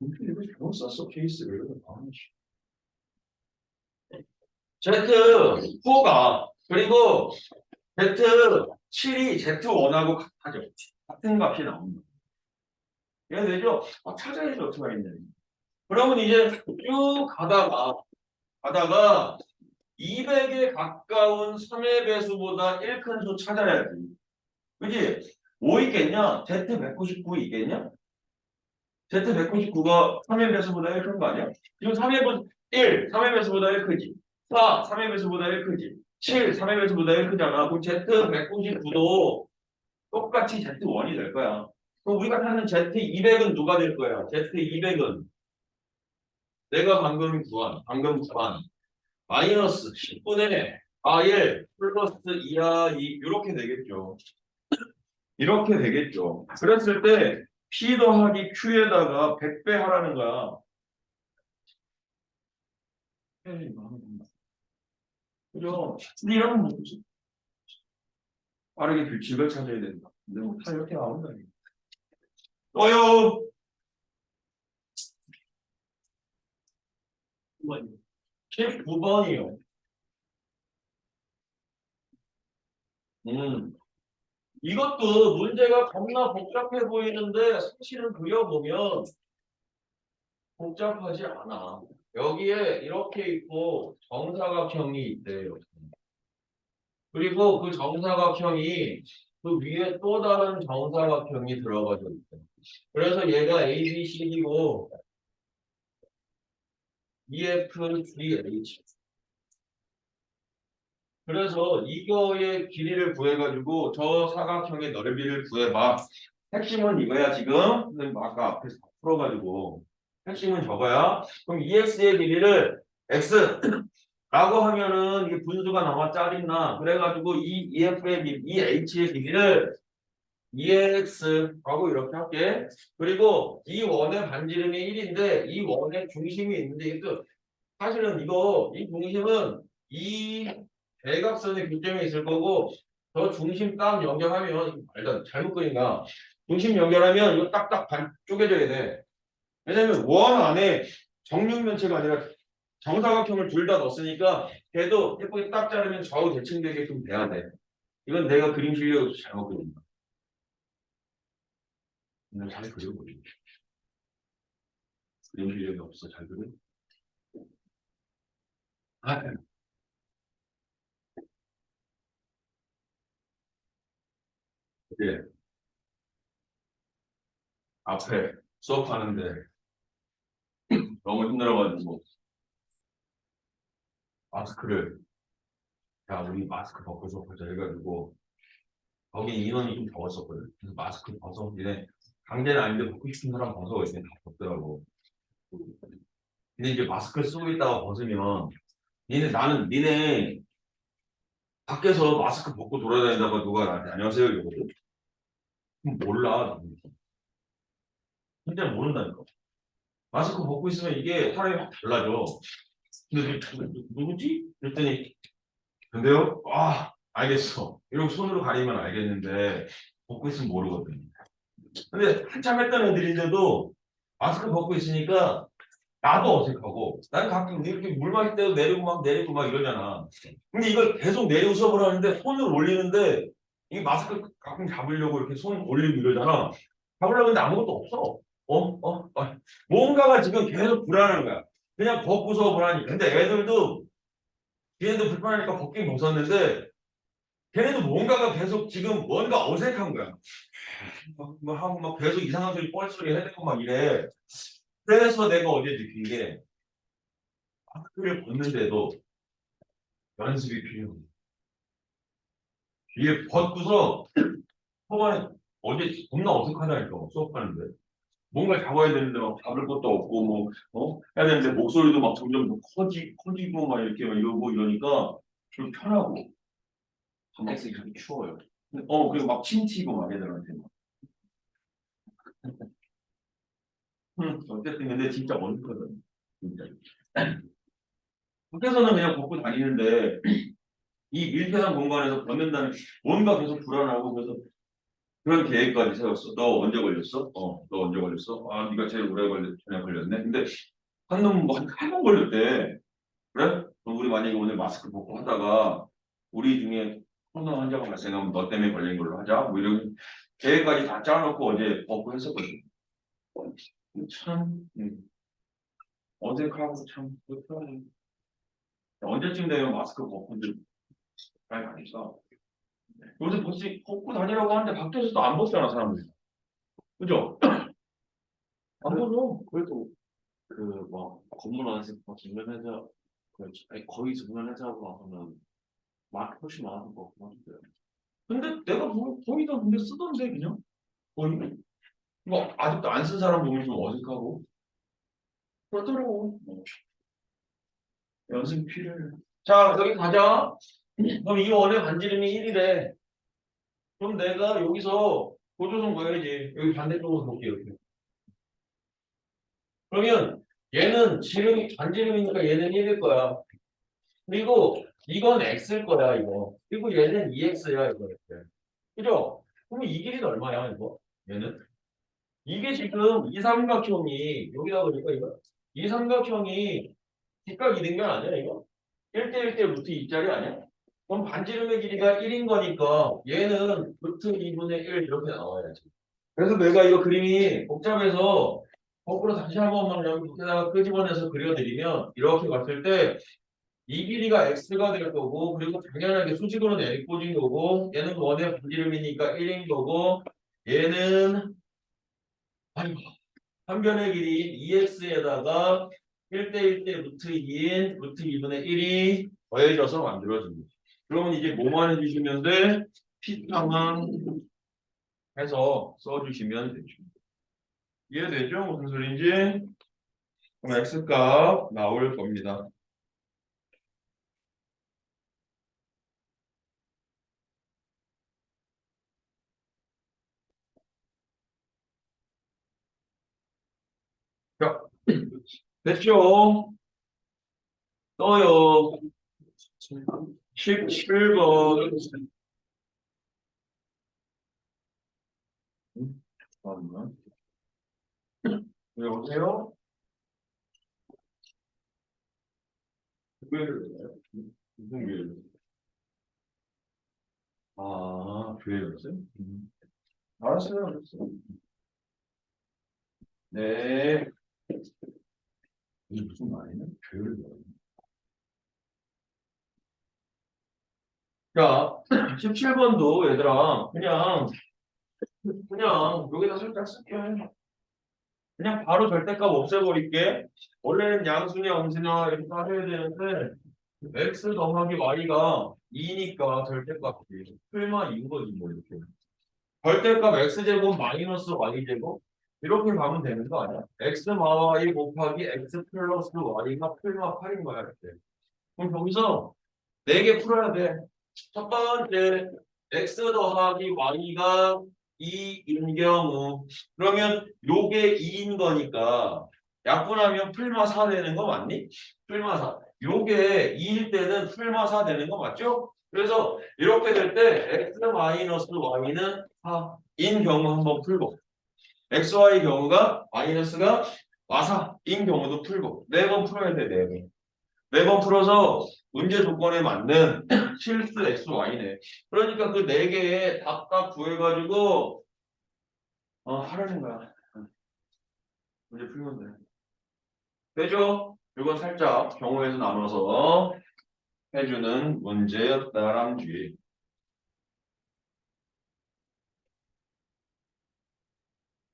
이거 잘못 썼어 케이스를. Z4가 그리고 Z7이 Z1하고 같아져. 같은 값이 나옵니다. 이해되죠? 찾아야지 어떻게 하겠냐. 그러면 이제 쭉 가다가 200에 가까운 3의 배수보다 1 큰 수 찾아야지. 그지? 뭐 있겠냐? Z199 있겠냐? Z199가 3의 배수보다 1 큰 거 아니야? 지금 3의 배수 1, 3의 배수보다 1 크지. 4, 3의 배수보다 1 크지. 7, 3의 배수보다 1 크잖아. 그럼 Z199도 똑같이 Z1이 될 거야. 그럼 우리가 찾는 Z200은 누가 될 거야? Z200은 내가 방금 구한 마이너스 10분의 R1 플러스 2R2 이렇게 되겠죠. 이렇게 되겠죠. 그랬을 때 P 더하기 Q에다가 100배 하라는 거야. 그죠? 근데 이러면 뭐지? 빠르게 규칙을 찾아야 된다. 근데 뭐 다 이렇게 나온다. 또요. 19번이요. 이것도 문제가 겁나 복잡해 보이는데 사실은 그려보면 복잡하지 않아. 여기에 이렇게 있고 정사각형이 있대요. 그리고 그 정사각형이 그 위에 또 다른 정사각형이 들어가져 있대. 그래서 얘가 ABC이고 EFGH. 그래서 이거의 길이를 구해가지고 저 사각형의 넓이를 구해봐. 핵심은 이거야 지금. 근데 뭐 아까 앞에서 다 풀어가지고 핵심은 저거야. 그럼 EX의 길이를 X라고 하면은 이게 분수가 나와 짜증나. 그래가지고 이 EF의 길이, 이 H의 길이를 EX라고 이렇게 할게. 그리고 이 원의 반지름이 1인데 이 원의 중심이 있는데 이것도 사실은 이 중심은 이 대각선의 교점에 있을 거고 저 중심 딱 연결하면 말도 잘못 그린가 중심 연결하면 이거 딱딱 반 쪼개져야 돼. 왜냐면 원 안에 정육면체가 아니라 정사각형을 둘 다 넣었으니까 걔도 예쁘게 딱 자르면 좌우 대칭되게끔 돼야 돼. 이건 내가 그림 실력이 없어 잘못 그린다. 그냥 잘 그려보지. 그림 실력이 없어 잘 그려. 아, 예. 앞에 수업하는데 너무 힘들어가지고 마스크를 야 우리 마스크 벗고 수업하자 해가지고 거기 인원이 좀 적었었거든. 그래서 마스크 벗어 니네 강제는 아닌데 벗고 싶은 사람 벗어 이제 다 벗더라고. 근데 이제 마스크 쓰고 있다가 벗으면 니네 밖에서 마스크 벗고 돌아다니다가 누가 나한테 안녕하세요 이러거든. 그럼 몰라. 진짜 모른다니까. 마스크 벗고 있으면 이게 사람이 확 달라져. 근데 누구지? 그랬더니 근데요? 아, 알겠어. 이러고 손으로 가리면 알겠는데 벗고 있으면 모르거든. 근데 한참 했던 애들인데도 마스크 벗고 있으니까 나도 어색하고 난 가끔 이렇게 물 마실 때도 내리고 막 이러잖아. 근데 이걸 계속 내리고 수업을 하는데 손을 올리는데 이 마스크 가끔 잡으려고 이렇게 손 올리고 이러잖아. 잡으려고 했는데 아무것도 없어. 뭔가가 지금 계속 불안한 거야. 그냥 벗고 수업을 하니까. 근데 애들도 걔네도 불편하니까 벗긴 벗었는데 걔네도 뭔가가 계속 지금 뭔가 어색한 거야. 하고 막 계속 이상한 소리 뻘소리 해대고 막 이래. 그래서 내가 어제 느낀 게 마스크를 벗는데도 연습이 필요해. 이게 벗고서 초반에 어제 겁나 어색하다니까 수업하는데 뭔가 잡아야 되는데 막 잡을 것도 없고 해야 되는데 목소리도 막 점점 더 커지고 막 이렇게 막 이러고 이러니까 좀 편하고 엑스 이렇게 추워요. 그리고 막 침 튀고 막 애들한테 막 어쨌든 근데 진짜 어색하거든 진짜 밖에서는 그냥 벗고 다니는데 이 밀폐한 공간에서 벗는다는 뭔가 계속 불안하고 그래서 그런 계획까지 세웠어. 너 언제 걸렸어? 너 언제 걸렸어? 아, 네가 제일 오래 전에 걸렸네. 근데 한 놈 뭐한번 걸렸대. 그래? 그럼 우리 만약에 오늘 마스크 벗고 하다가 우리 중에 코로나 환자가 발생하면 너 때문에 걸린 걸로 하자. 뭐 이런 계획까지 다 짜놓고 어제 벗고 했었거든. 참 어색하고 참 불편해. 언제쯤 되면 마스크 벗고 잘 가니까. 요새 벗고 다니라고 하는데 밖에서도 안 벗잖아 사람들이. 그죠? 안 벗어. 그래도 그 막 건물 안에서 막 정면회사 아니, 거의 정면회사하고 나서는 막 훨씬 많은 것 같은데. 근데 내가 거의 다 근데 쓰던데 그냥 거의 뭐 아직도 안 쓴 사람 보면 좀 어색하고 그렇더라고. 연습이 필요해. 자 여기 가자. 그럼 이 원의 반지름이 1이래. 그럼 내가 여기서 고조선 거야지. 여기 반대쪽으로 볼게 이렇게. 그러면 얘는 반지름이니까 얘는 1일 거야. 그리고 이건 x일 거야 이거. 그리고 얘는 2x야 이거 이렇게. 그죠? 그러면 이 길이는 얼마야 이거? 얘는? 이게 지금 이 삼각형이 여기다 보니까 이거 이 삼각형이 뒷각 이등변 아니야 이거? 1대1대 루트 2짜리 아니야? 그럼 반지름의 길이가 1인 거니까 얘는 루트 2분의 1 이렇게 나와야지. 그래서 내가 이거 그림이 복잡해서 거꾸로 다시 한 번만 여기 밑에다가 끄집어내서 그려드리면 이렇게 봤을 때 이 길이가 x가 될 거고 그리고 당연하게 수직으로는 n 꽂은 거고 얘는 원의 반지름이니까 1인 거고 얘는 아이고 한 변의 길이인 2x에다가 1대1대 루트 2인 루트 2분의 1이 더해져서 만들어집니다. 그러면 이제 뭐만 해주시면 돼? P타만 해서 써주시면 되죠. 이해되죠? 무슨 소리인지? 그럼 x값 나올 겁니다. 자, 됐죠? 떠요. 17번. 잠깐만. 여보세요? 교회를 해요? 무슨 교회를? 아, 교회를 했어요? 알았어요, 알았어요. 네. 이게 무슨 말이냐? 교회를 해요. 자, 17번도 얘들아, 그냥 여기다 살짝 쓸게. 그냥 바로 절대값 없애버릴게. 원래는 양수냐 음수냐 이렇게 따져야 되는데 x 더하기 y가 2니까 절대값이 풀마 2인 거지 뭐 이렇게. 절대값 x제곱 마이너스 y제곱 이렇게 가면 되는 거 아니야? x y 곱하기 x 플러스 y가 풀마 8인 거야 이렇게. 그럼 여기서 4개 풀어야 돼. 첫 번째 x 더하기 y가 2인 경우 그러면 요게 2인 거니까 약분하면 풀마 4 되는 거 맞니? 풀마 4. 요게 2일 때는 풀마사 되는 거 맞죠? 그래서 이렇게 될 때 x 마이너스 y는 4인 경우 한번 풀고 xy 경우가 마이너스가 마사인 경우도 풀고 4번 풀어야 돼 4번. 4번 풀어서 문제 조건에 맞는 실수 xy네. 그러니까 그 4개의 답값 구해가지고 하라는 거야. 문제 풀면 돼. 되죠? 이건 살짝 경우에서 나눠서 해주는 문제였다람쥐.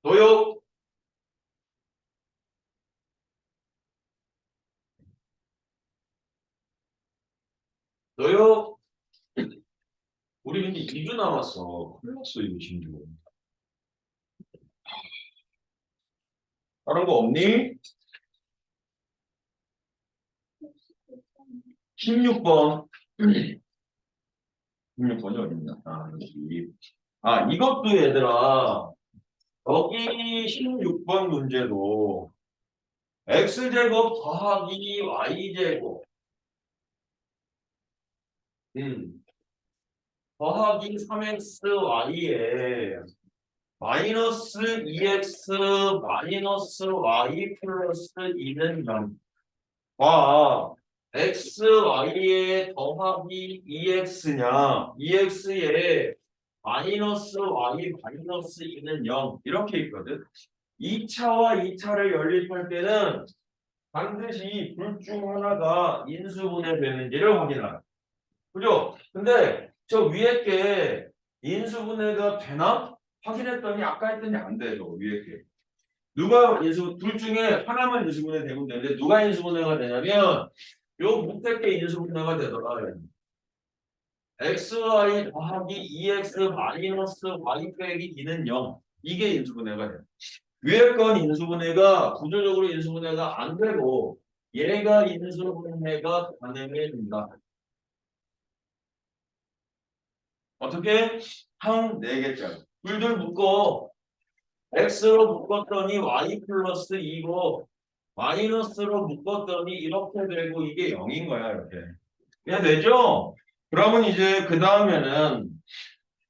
도요. 도요. 우리 근데 2주 남았어. 큰일 났어 이거 심지어. 다른 거 없니? 16번. 16번이 어딨냐? 이것도 얘들아. 여기 16번 문제도 x제곱 더하기 y제곱 더하기 3xy에 마이너스 2x 마이너스 y 플러스 2는 0과 x, y에 더하기 2x냐 2x에 마이너스 y 마이너스 2는 0 이렇게 있거든. 2차와 2차를 연립할 때는 반드시 둘 중 하나가 인수분해되는지를 확인하라. 그죠? 근데 저 위에 게 인수분해가 되나? 확인했더니 아까 했더니 안 돼, 저 위에 게. 둘 중에 하나만 인수분해 되면 되는데 누가 인수분해가 되냐면 요 밑에 게 인수분해가 되더라. xy 더하기 2x 마이너스 y 빼기 2는 0. 이게 인수분해가 돼. 위에 건 인수분해가 구조적으로 인수분해가 안 되고 얘가 인수분해가 가능해진다. 어떻게? 한 4개짜리. 둘둘 묶어. x로 묶었더니 y 플러스 2고 마이너스로 묶었더니 이렇게 되고 이게 0인 거야 이렇게. 이해되죠? 그러면 이제 그 다음에는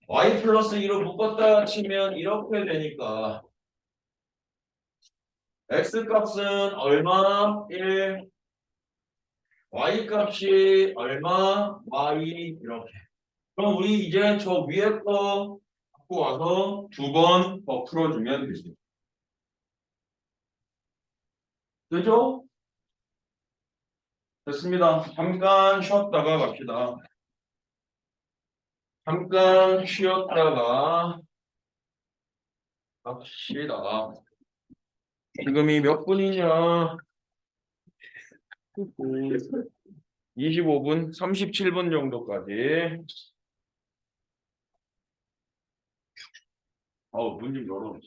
y 플러스 2로 묶었다 치면 이렇게 되니까 x 값은 얼마? 1 y 값이 얼마? y 이렇게. 그럼 우리 이제 저 위에 거 갖고 와서 2번 더 풀어주면 되지. 되죠? 됐습니다. 잠깐 쉬었다가 갑시다. 잠깐 쉬었다가 갑시다. 지금이 몇 분이냐? 25분, 37분 정도까지. 문 좀 열어.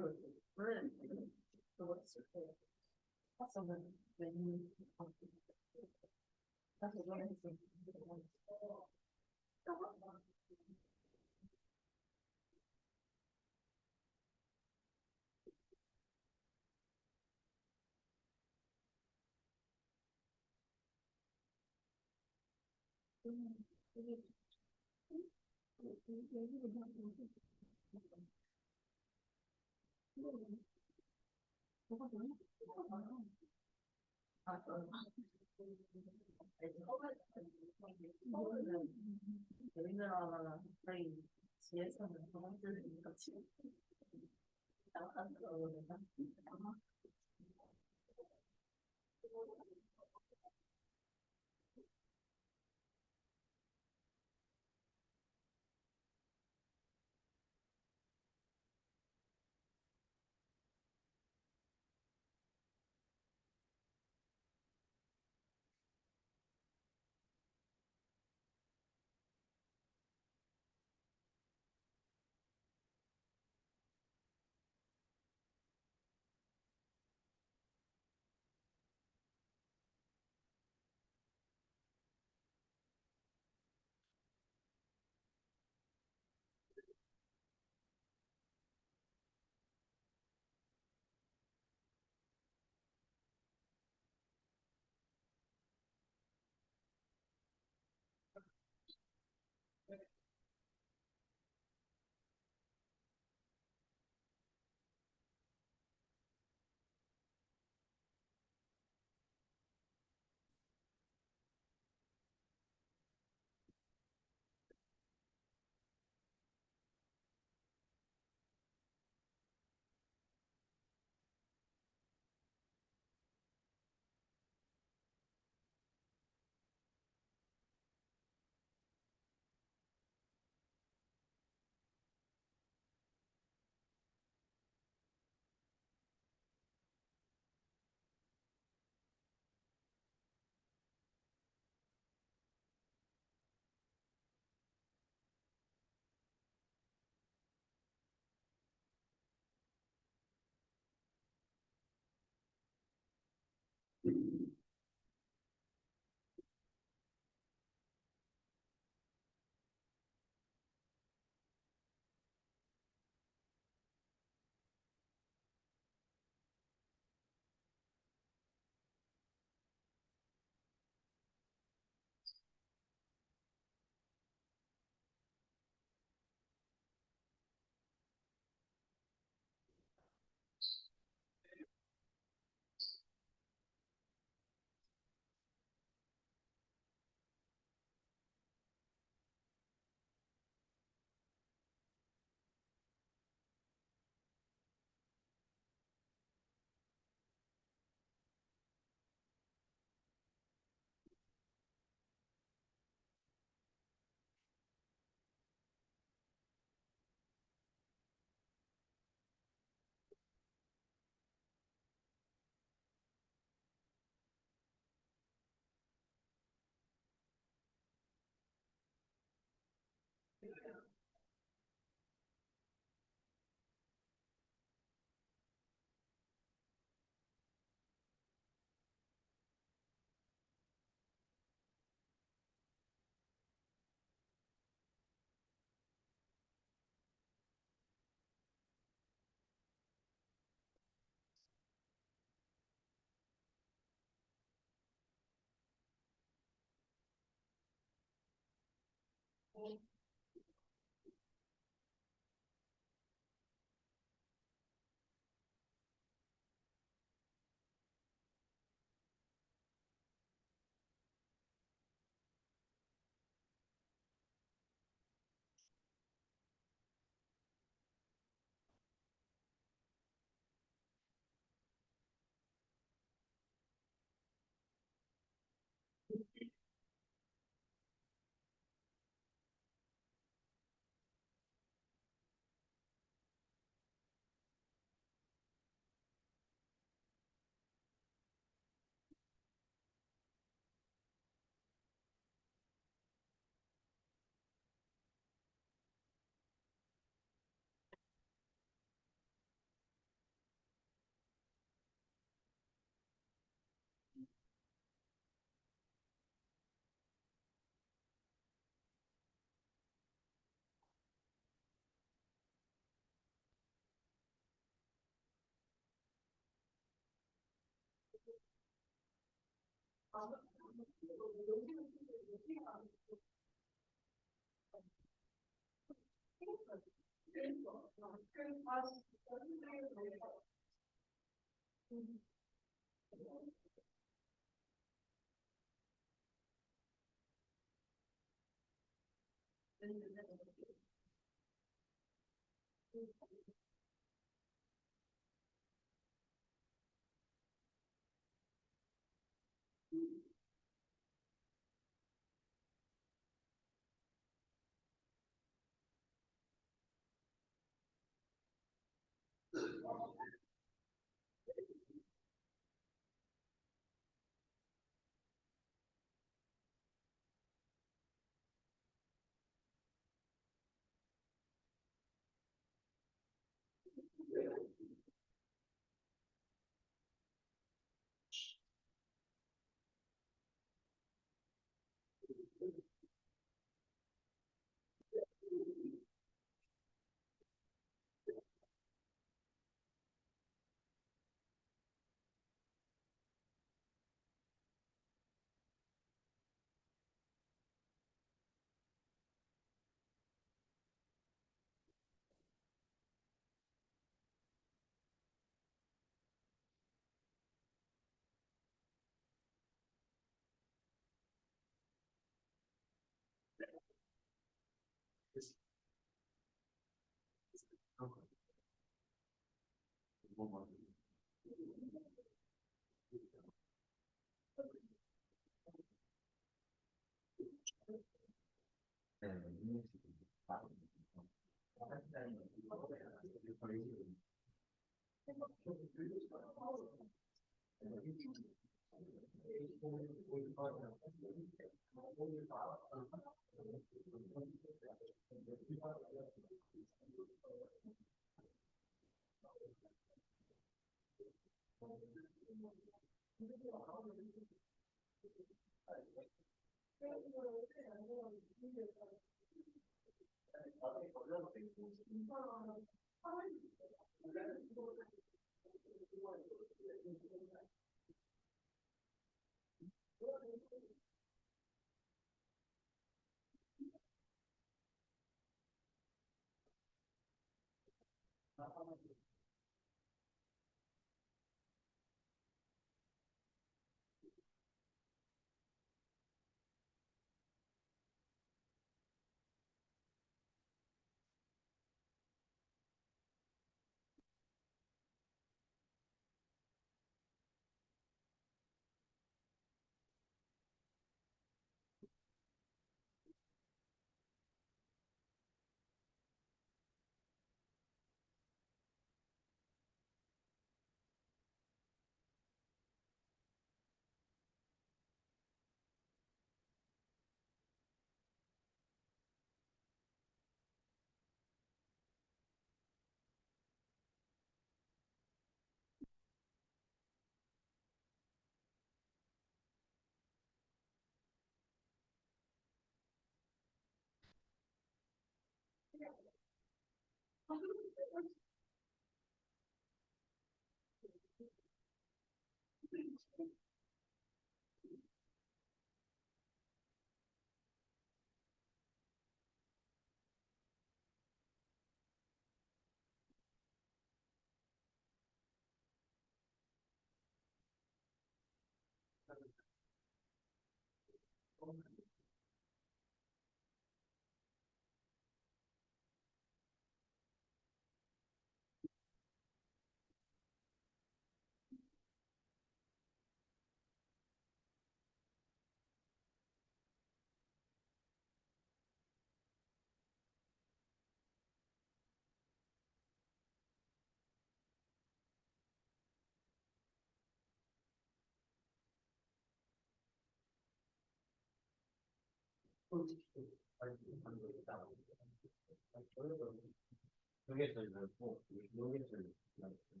여기가 제일 넓고 여기가 제일 넓고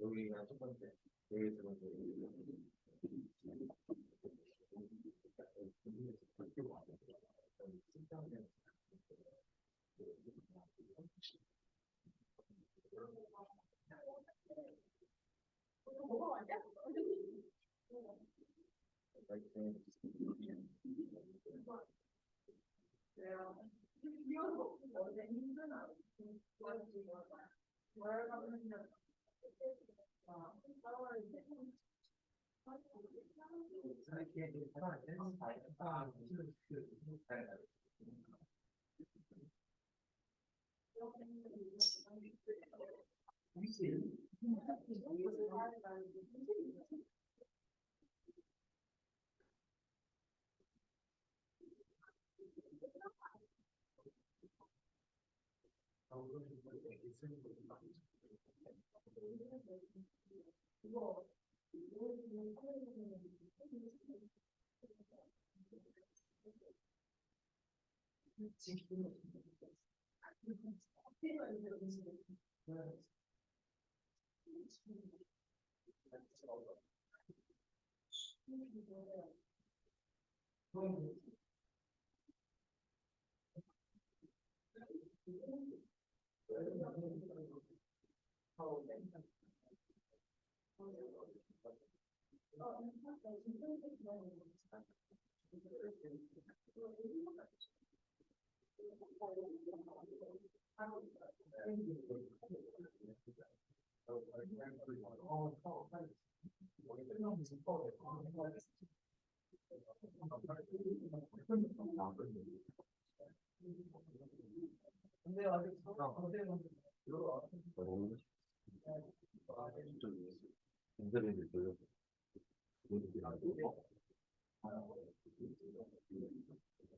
여기가 첫 번째 여기 두 번째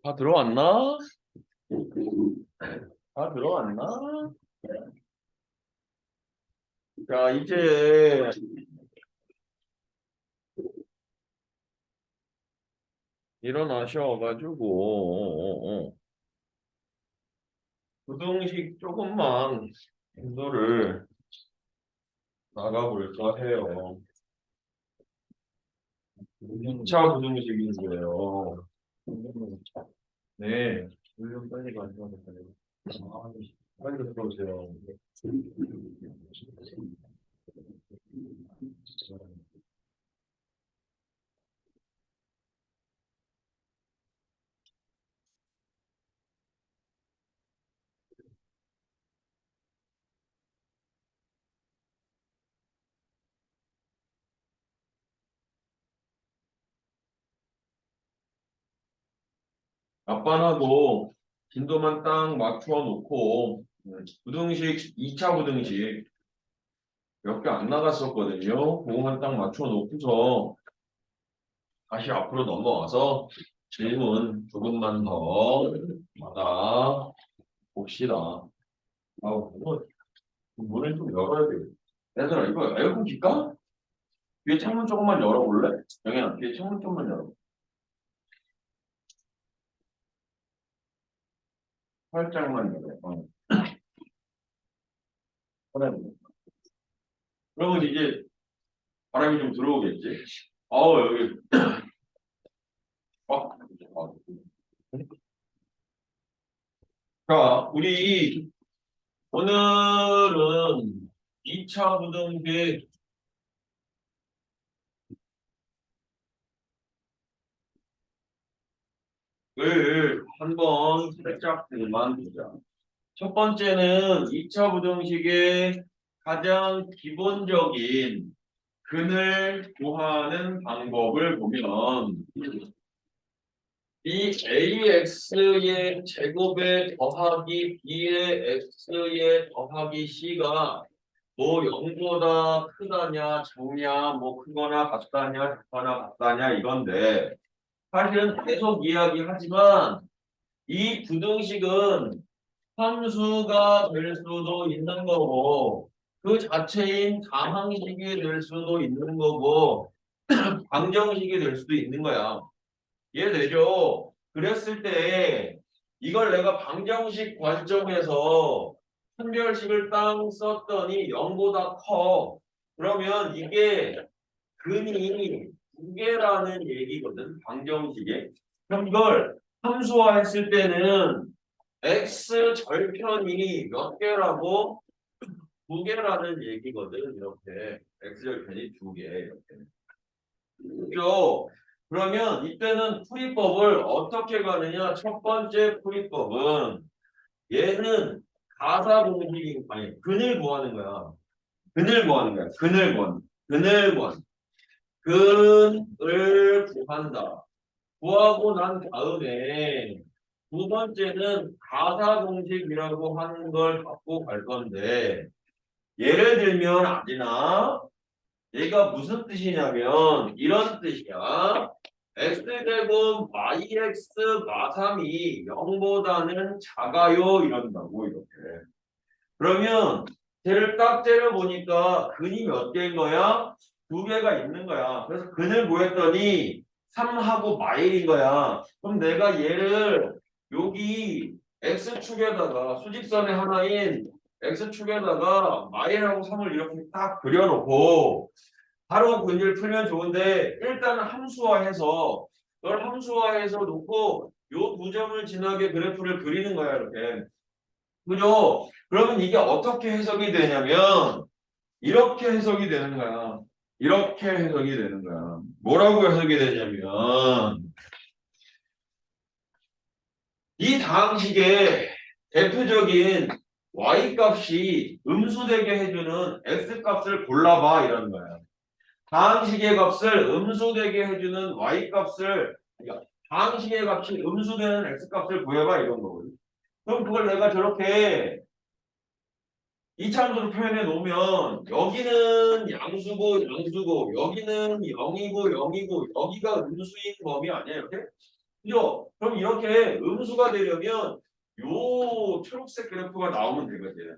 다 들어왔나? 다 들어왔나? 자, 이제 일어나셔가지고 부등식 조금만 진도를 나가볼까 해요. 2차 부등식인데요. 네, 물론 빨리 가셔야 될까요? 빨리 들어오세요. 앞반하고 진도만 딱 맞춰 놓고 부등식 2차 부등식 몇 개 안 나갔었거든요. 그거만 딱 맞춰 놓고서 다시 앞으로 넘어와서 질문 조금만 더 받아 봅시다. 아우, 문을 좀 열어야 돼요. 얘들아, 이거 에어컨 킬까? 뒤에 창문 조금만 열어볼래? 영현아, 뒤에 창문 조금만 열어. 살짝만 열어. 그래. 그러면 이제 바람이 좀 들어오겠지? 여기 꽉. 자, 우리 오늘은 2차 부등식 을 한번 살짝 그만 보자. 첫 번째는 2차 부등식의 가장 기본적인 근을 구하는 방법을 보면 이 AX의 제곱에 더하기 B의 X의 더하기 C가 뭐 0보다 크다냐 작냐 뭐 크거나 같다냐 작거나 같다냐 이건데 사실은 계속 이야기하지만 이 부등식은 함수가 될 수도 있는 거고 그 자체인 다항식이 될 수도 있는 거고 방정식이 될 수도 있는 거야. 이해되죠? 그랬을 때 이걸 내가 방정식 관점에서 판별식을 땅 썼더니 0보다 커. 그러면 이게 근이 두 개라는 얘기거든. 방정식에. 그럼 이걸 함수화했을 때는 x 절편이 몇 개라고? 두 개라는 얘기거든. 이렇게 x 절편이 두 개. 이렇게. 그죠? 그러면 이때는 풀이법을 어떻게 가느냐? 첫 번째 풀이법은 얘는 가사 공식이 아니 근을 구하는 거야. 근을 구하는 거야. 근을 구하는. 근을 구하는. 근을 구한다. 구하고 난 다음에 두 번째는 가사 공식이라고 하는 걸 갖고 갈 건데 예를 들면 아시나? 얘가 무슨 뜻이냐면 이런 뜻이야. x제곱 yx 마삼이 0보다는 작아요 이런다고 이렇게. 그러면 쟤를 딱 때려 보니까 근이 몇 개인 거야? 두 개가 있는 거야. 그래서 근을 구했더니 3하고 마일인 거야. 그럼 내가 얘를 여기 x축에다가 수직선의 하나인 x축에다가 마일하고 3을 이렇게 딱 그려놓고 바로 근을 풀면 좋은데 일단은 함수화해서 이걸 함수화해서 놓고 요 두 점을 지나게 그래프를 그리는 거야 이렇게. 그죠? 그러면 이게 어떻게 해석이 되냐면 이렇게 해석이 되는 거야. 이렇게 해석이 되는 거야. 뭐라고 해석이 되냐면 이 다항식의 대표적인 y-값이 음수되게 해주는 x-값을 골라봐 이러는 거야. 다항식의 값을 음수되게 해주는 y-값을 그러니까 다항식의 값이 음수되는 x-값을 구해봐 이런 거거든. 그럼 그걸 내가 저렇게 이차함수로 표현해 놓으면 여기는 양수고 양수고 여기는 0이고 0이고 여기가 음수인 범위 아니야 이렇게? 그죠? 그럼 이렇게 음수가 되려면 요 초록색 그래프가 나오면 되거든.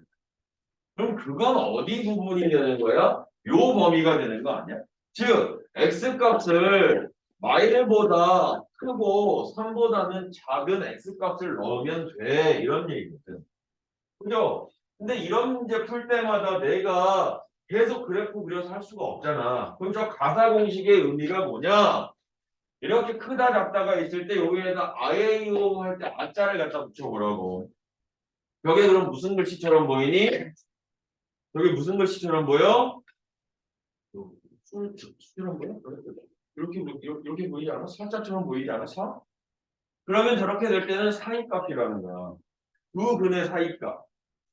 그럼 그건 어디 부분이 되는 거야? 요 범위가 되는 거 아니야? 즉 x값을 마일보다 크고 3보다는 작은 x값을 넣으면 돼 이런 얘기거든. 그죠? 근데 이런 문제 풀 때마다 내가 계속 그래프 그려서 할 수가 없잖아. 그럼 저 가사 공식의 의미가 뭐냐? 이렇게 크다 작다가 있을 때 여기에다 아에이오 할 때 아자를 갖다 붙여보라고. 여기 그럼 무슨 글씨처럼 보이니? 여기 무슨 글씨처럼 보여? 수처럼 보여? 이렇게 보이지 않아? 사자처럼 보이지 않아? 사? 그러면 저렇게 될 때는 사이값이라는 거야. 두 근의 사이값.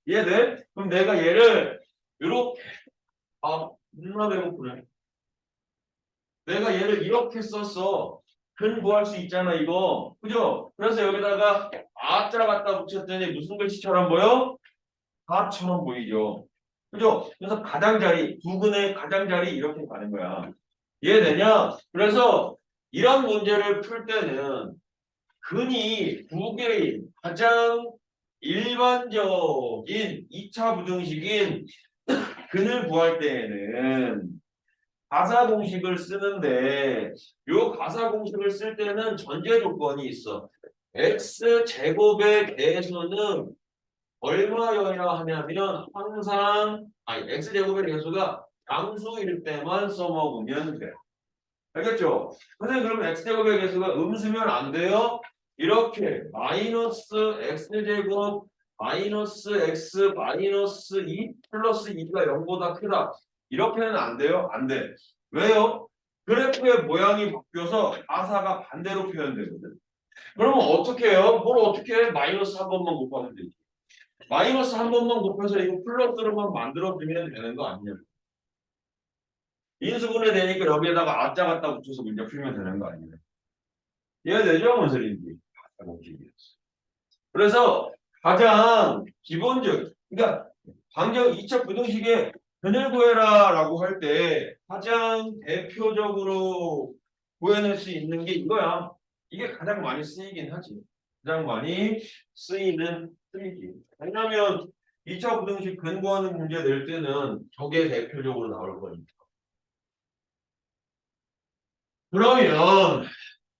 이해돼? 그럼 내가 얘를 이렇게 누나 배고프네. 내가 얘를 이렇게 썼어. 근 구할 수 있잖아 이거. 그죠? 그래서 여기다가 아자 갖다 붙였더니 무슨 글씨처럼 보여? 가처럼 보이죠. 그죠? 그래서 가장자리, 두 근의 가장자리 이렇게 가는 거야. 이해되냐? 그래서 이런 문제를 풀 때는 근이 두 개인 가장 일반적인 2차 부등식인 근을 구할 때에는 가사 공식을 쓰는데 요 가사 공식을 쓸 때는 전제 조건이 있어. x 제곱의 개수는 얼마여야 하냐면 항상 x 제곱의 개수가 양수일 때만 써먹으면 돼. 알겠죠? 근데 그러면 x 제곱의 개수가 음수면 안 돼요? 이렇게 마이너스 x제곱 마이너스 x 마이너스 2 플러스 2가 0보다 크다. 이렇게는 안 돼요? 안 돼. 왜요? 그래프의 모양이 바뀌어서 가사가 반대로 표현되거든. 그러면 어떻게 해요? 뭘 어떻게 해? 마이너스 한 번만 곱하면 되지. 마이너스 한 번만 곱해서 이거 플러스로만 만들어주면 되는 거 아니냐. 인수분해 되니까 여기에다가 아짜 갖다 붙여서 문제 풀면 되는 거 아니냐. 이해되죠? 뭔 소리인지. 그래서 가장 기본적, 그러니까 방정 2차 부등식에 변을 구해라라고 할 때 가장 대표적으로 구해낼 수 있는 게 이거야. 이게 가장 많이 쓰이긴 하지. 가장 많이 쓰이지. 왜냐하면 2차 부등식 근거하는 문제 낼 때는 저게 대표적으로 나올 거니까.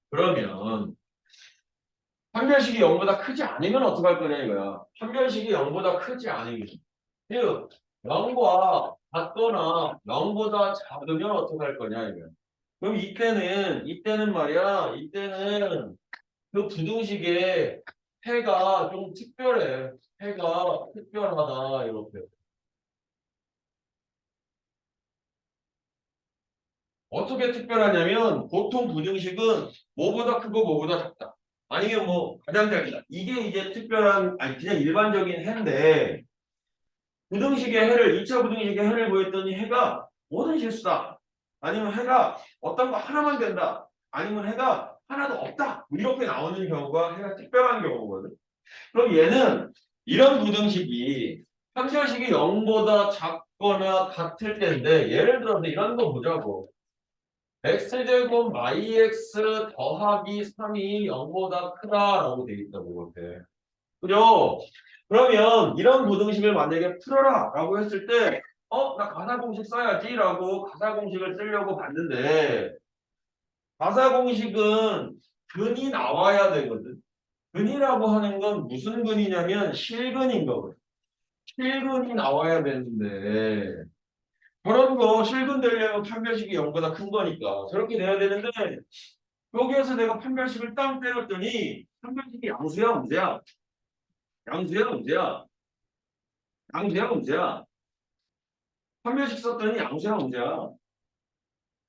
그러면 판별식이 0보다 크지 않으면 어떡할 거냐 이거야. 판별식이 0보다 크지 않으면. 즉 0과 같거나 0보다 작으면 어떡할 거냐 이거야. 그럼 이때는 말이야. 이때는 그 부등식에 해가 좀 특별해. 해가 특별하다 이렇게. 어떻게 특별하냐면 보통 부등식은 뭐보다 크고 뭐보다 작다. 아니면 뭐 가장 작다. 이게 이제 특별한 아니 그냥 일반적인 해인데 부등식의 해를 2차 부등식의 해를 구했더니 해가 모든 실수다. 아니면 해가 어떤 거 하나만 된다. 아니면 해가 하나도 없다. 이렇게 나오는 경우가 해가 특별한 경우거든. 그럼 얘는 이런 부등식이 판별식이 0보다 작거나 같을 때인데 예를 들어서 이런 거 보자고. x제곱 yx 더하기 3이 0보다 크다라고 돼 있다고 그때. 그죠? 그러면 이런 부등식을 만약에 풀어라 라고 했을 때 나 가사 공식 써야지 라고 가사 공식을 쓰려고 봤는데 가사 공식은 근이 나와야 되거든. 근이라고 하는 건 무슨 근이냐면 실근인 거거든. 실근이 나와야 되는데 그런 거 실근 되려면 판별식이 0보다 큰 거니까 저렇게 돼야 되는데 여기에서 내가 판별식을 땅 때렸더니 판별식이 양수야 문제야. 양수야 문제야. 양수야 문제야. 판별식 썼더니 양수야 문제야.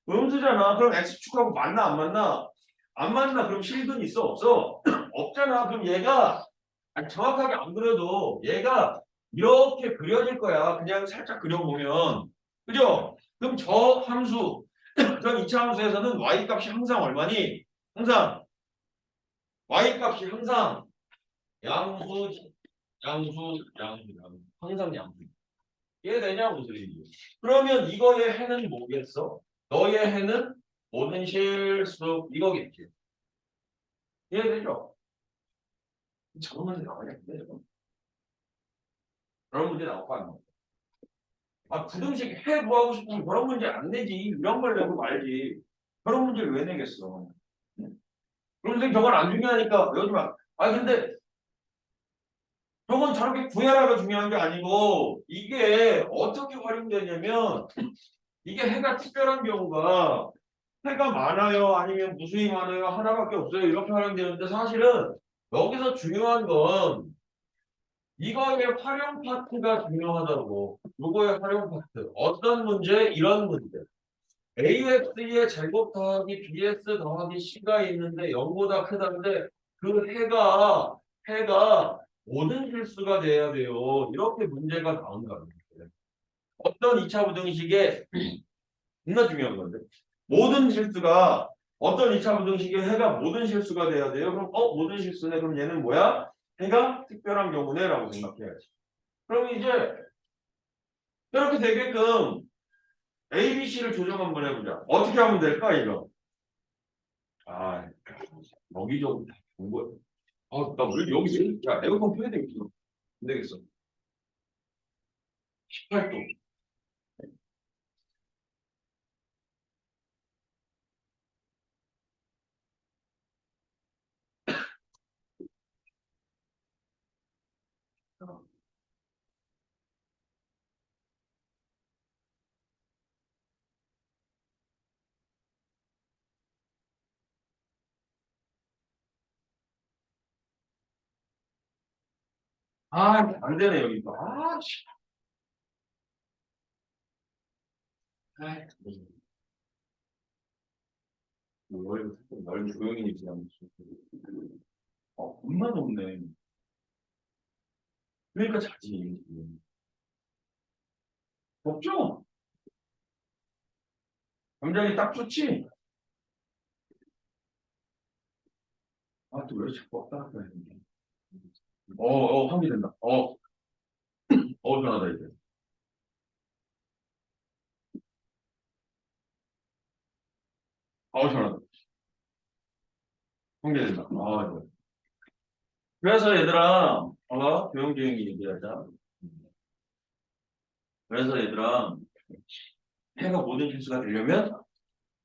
음수잖아. 그럼 x축하고 맞나 안 맞나? 안 맞나? 그럼 실근 있어 없어? 없잖아. 그럼 얘가 아니, 정확하게 안 그려도 얘가 이렇게 그려질 거야. 그냥 살짝 그려보면. 그죠? 그럼 저 함수 그럼 2차 함수에서는 y 값이 항상 얼마니? 항상 y 값이 항상 양수 항상 양수. 이해되냐고 소리지. 그러면 이거의 해는 뭐겠어? 너의 해는 모든 실수 이거겠지. 이해되죠? 저런 문제 나와야겠네. 그런 문제 나올 거 아니야. 부등식 해 구하고 싶으면 그런 문제 안 내지. 이런 걸 내고 말지. 그런 문제를 왜 내겠어? 그럼 선생님 저건 안 중요하니까 외우지 마. 근데 저건 저렇게 구해라가 중요한 게 아니고 이게 어떻게 활용되냐면 이게 해가 특별한 경우가 해가 많아요? 아니면 무수히 많아요? 하나밖에 없어요? 이렇게 활용되는데 사실은 여기서 중요한 건 이거의 활용 파트가 중요하다고. 이거의 활용 파트. 어떤 문제? 이런 문제. AX의 제곱 더하기 BX 더하기 C가 있는데 0보다 크다는데 그 해가 모든 실수가 돼야 돼요. 이렇게 문제가 나온다는 거예요. 어떤 2차 부등식에 정말 중요한 건데 모든 실수가 어떤 2차 부등식의 해가 모든 실수가 돼야 돼요. 그럼 모든 실수네. 그럼 얘는 뭐야? 해가 특별한 경우네 라고 생각해야지. 그럼 이제 이렇게 되게끔 A, B, C를 조정 한번 해보자. 어떻게 하면 될까 이거? 여기저기 다본 거야. 나왜 여기 야 에어컨 켜야 되겠어. 안 되겠어. 18도. 아, 안 되네, 여기가. 아, 씨. 아이, 널 조용히 지나면 겁나 높네. 그러니까 자지. 없죠? 굉장히 딱 좋지? 아, 또 왜 자꾸 왔다 갔다 해. 환기된다. 편하다, 이제. 편하다. 환기된다. 이거. 그래서 얘들아, 조용조용히 얘기하자. 그래서 얘들아, 해가 모든 실수가 되려면,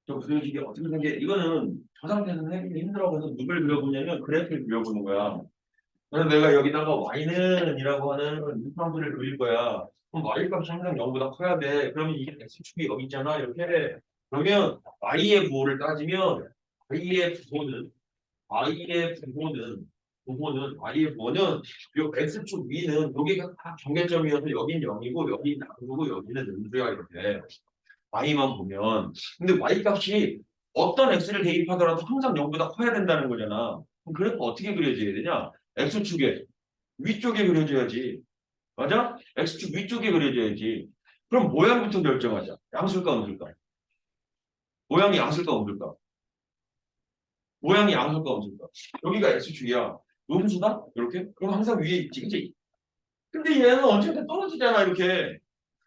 저 그려지기 어떻게 생겨? 이거는 저 상태에서는 해기 힘들어서 누굴 그려보냐면 그래프를 그려보는 거야. 그래서 내가 여기다가 y는이라고 하는 유탄수를 그릴 거야. 그럼 y 값이 항상 0보다 커야 돼. 그러면 이게 x축이 여기 있잖아. 이렇게. 그러면 y의 부호를 따지면 y의 부호는 y의 부호는 요 x축 위는 여기가 다 경계점이어서 여긴 0이고 여긴 양수고 여기는 음수야 이렇게. y만 보면. 근데 y 값이 어떤 x를 대입하더라도 항상 0보다 커야 된다는 거잖아. 그럼 그래프 어떻게 그려져야 되냐? x축에 위쪽에 그려줘야지. 맞아? x축 위쪽에 그려줘야지. 그럼 모양부터 결정하자. 양수일까 음수일까? 모양이 양수일까 음수일까? 모양이 양수일까 음수일까? 여기가 x축이야. 음수다? 이렇게? 그럼 항상 위에 있지, 그치? 근데 얘는 언제든 떨어지잖아, 이렇게.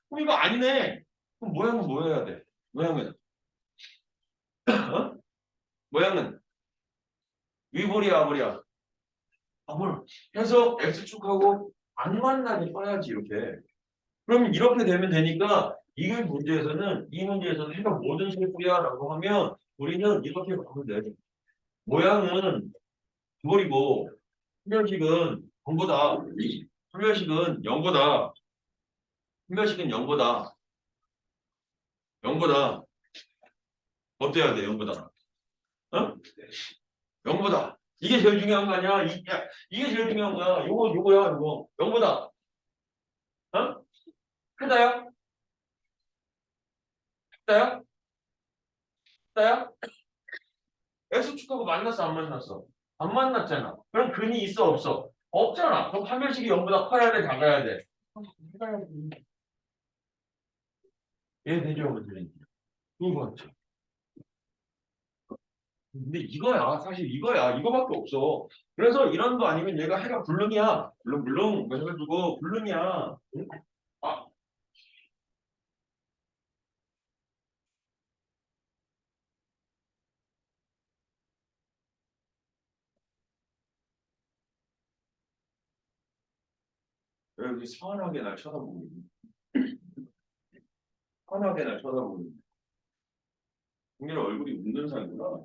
그럼 이거 아니네. 그럼 모양은 뭐 해야 돼? 모양은 어? 모양은 위볼이야, 아볼이야? 아볼. 해서 x축하고 안 만나게 써야지, 이렇게. 그럼 이렇게 되면 되니까 이 문제에서는 해가 모든 실수야라고 하면 우리는 이렇게 보면 돼. 모양은 버리고 분별식은 0보다 분별식은 0보다 분별식은 0보다 어때야 돼 0보다 어? 0보다 이게 제일 중요한 거 아니야? 이게 제일 중요한 거야. 요거야 이거 0보다 어? 크다요? 크다요? 크다요? X축하고 만났어 안 만났어? 안 만났잖아. 그럼 근이 있어 없어? 없잖아. 그럼 판별식이 0보다 커야 돼 작아야 돼? 이해되죠? 두 번째. 근데 이거야 사실 이거야 이거밖에 없어. 그래서 이런 거 아니면 얘가 해가 불능이야. 물론 뭐 해가지고 불능이야. 응? 아, 왜 이렇게 선하게 날 쳐다보고 있니? 선하게 날 쳐다보고 있니? 동일 얼굴이 웃는 상이구나.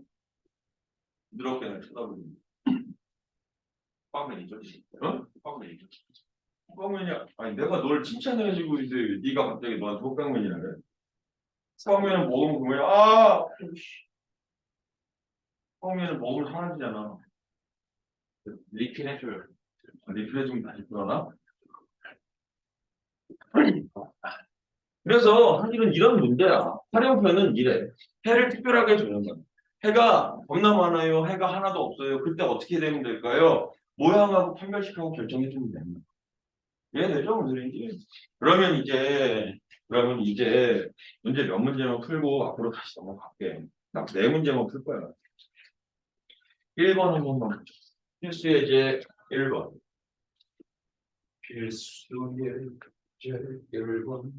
부드럽게 날 쳐다보고 있니? 빡맨이죠? 어? 빡맨이죠? 빡맨이야. 아니 내가 널 칭찬해주고 있는데 네가 갑자기 너한테 혹병맨이라 그래. 처음에는 먹으면 그러면 처음에는 먹으면 사라지잖아. 리필 해줘요. 리필 해주면 다시 불어나? 그래서 사실은 이런 문제야. 활용표는 이래. 해를 특별하게 주는 거야. 해가 겁나 많아요. 해가 하나도 없어요. 그때 어떻게 되면 될까요? 모양하고 판별식하고 결정해 주면 됩니다. 이해되죠? 무슨인지? 그러면 이제 문제 몇 문제만 풀고 앞으로 다시 넘어갈게. 딱 네 문제만 풀 거야. 1번 한 번만 보죠. 필수의 제 1번. 필수의 제 1번.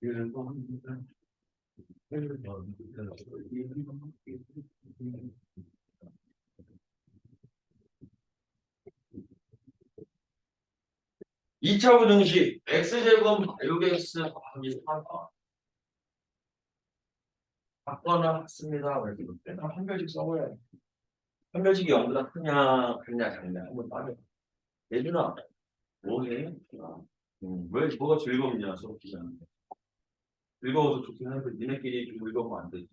1번. 2차 부등식 x제곱 6x 더하기 4가 같거나 같습니다. 그때 한 별씩 써봐야 돼. 한 별씩이 0보다 크냐 같냐 작냐 한번 따져. 예준아 뭐해? 왜 뭐가 즐거웠냐 수업 기간인데. 즐거워서 좋긴 하는데 니네끼리 좀 즐거우면 안 되지.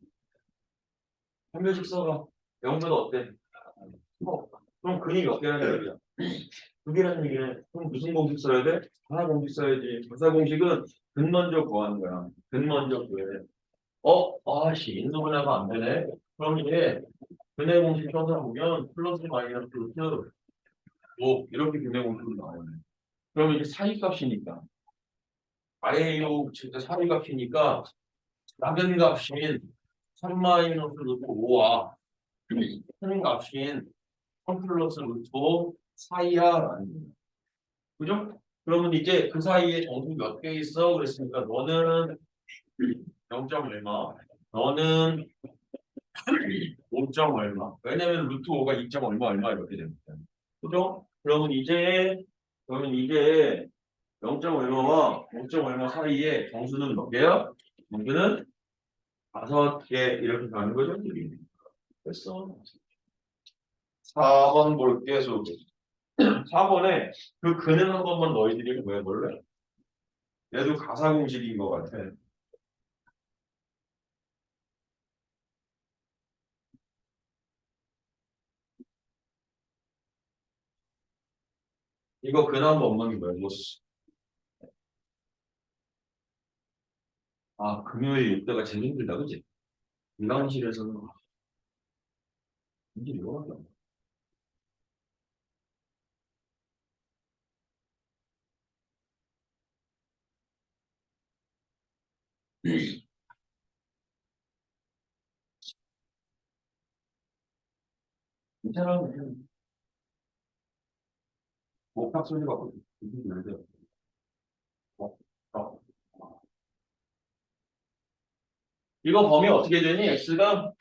한 별씩 써봐. 0보다 어때? 그럼 근이 몇 개라는 얘기야? 그게라는 얘기는 그럼 무슨 공식 써야 돼? 가사 공식 써야지. 가사 공식은 근먼저 구하는 거야. 근먼저 구해. 아씨 인수분해가 안 되네. 그럼 이제 근해 공식 써서 보면 플러스 마이너스 루트 뭐 이렇게 근해 공식이 나오네. 그러면 이제 사이값이니까 아예요 진짜 사이값이니까 작은 값인 3 마이너스 루트 5와 큰 값인 3 플러스 루트 5 사이야. 그죠? 그러면 이제 그 사이에 정수 몇 개 있어? 그랬으니까 너는 0점 얼마, 너는 5점 얼마. 왜냐면 루트 5가 2점 얼마 얼마 이렇게 됩니다. 그죠? 그러면 이제 0점 얼마와 5점 얼마 사이에 정수는 몇 개야? 정수는 5개 이렇게 가는 거죠? 됐어. 4번 볼게 수. 4번에 그 근은 한 번만 너희들이 구해볼래? 얘도 가사 공식인 것 같아. 이거 근 한 번만 구해보시. 아, 금요일 이때가 제일 힘들다, 그지? 이강실에서는 이게 이거밖에 괜찮아. 목탁 소리 갖고 이렇게 들려요. 어, 어. 이거 범위 어떻게 되니? x가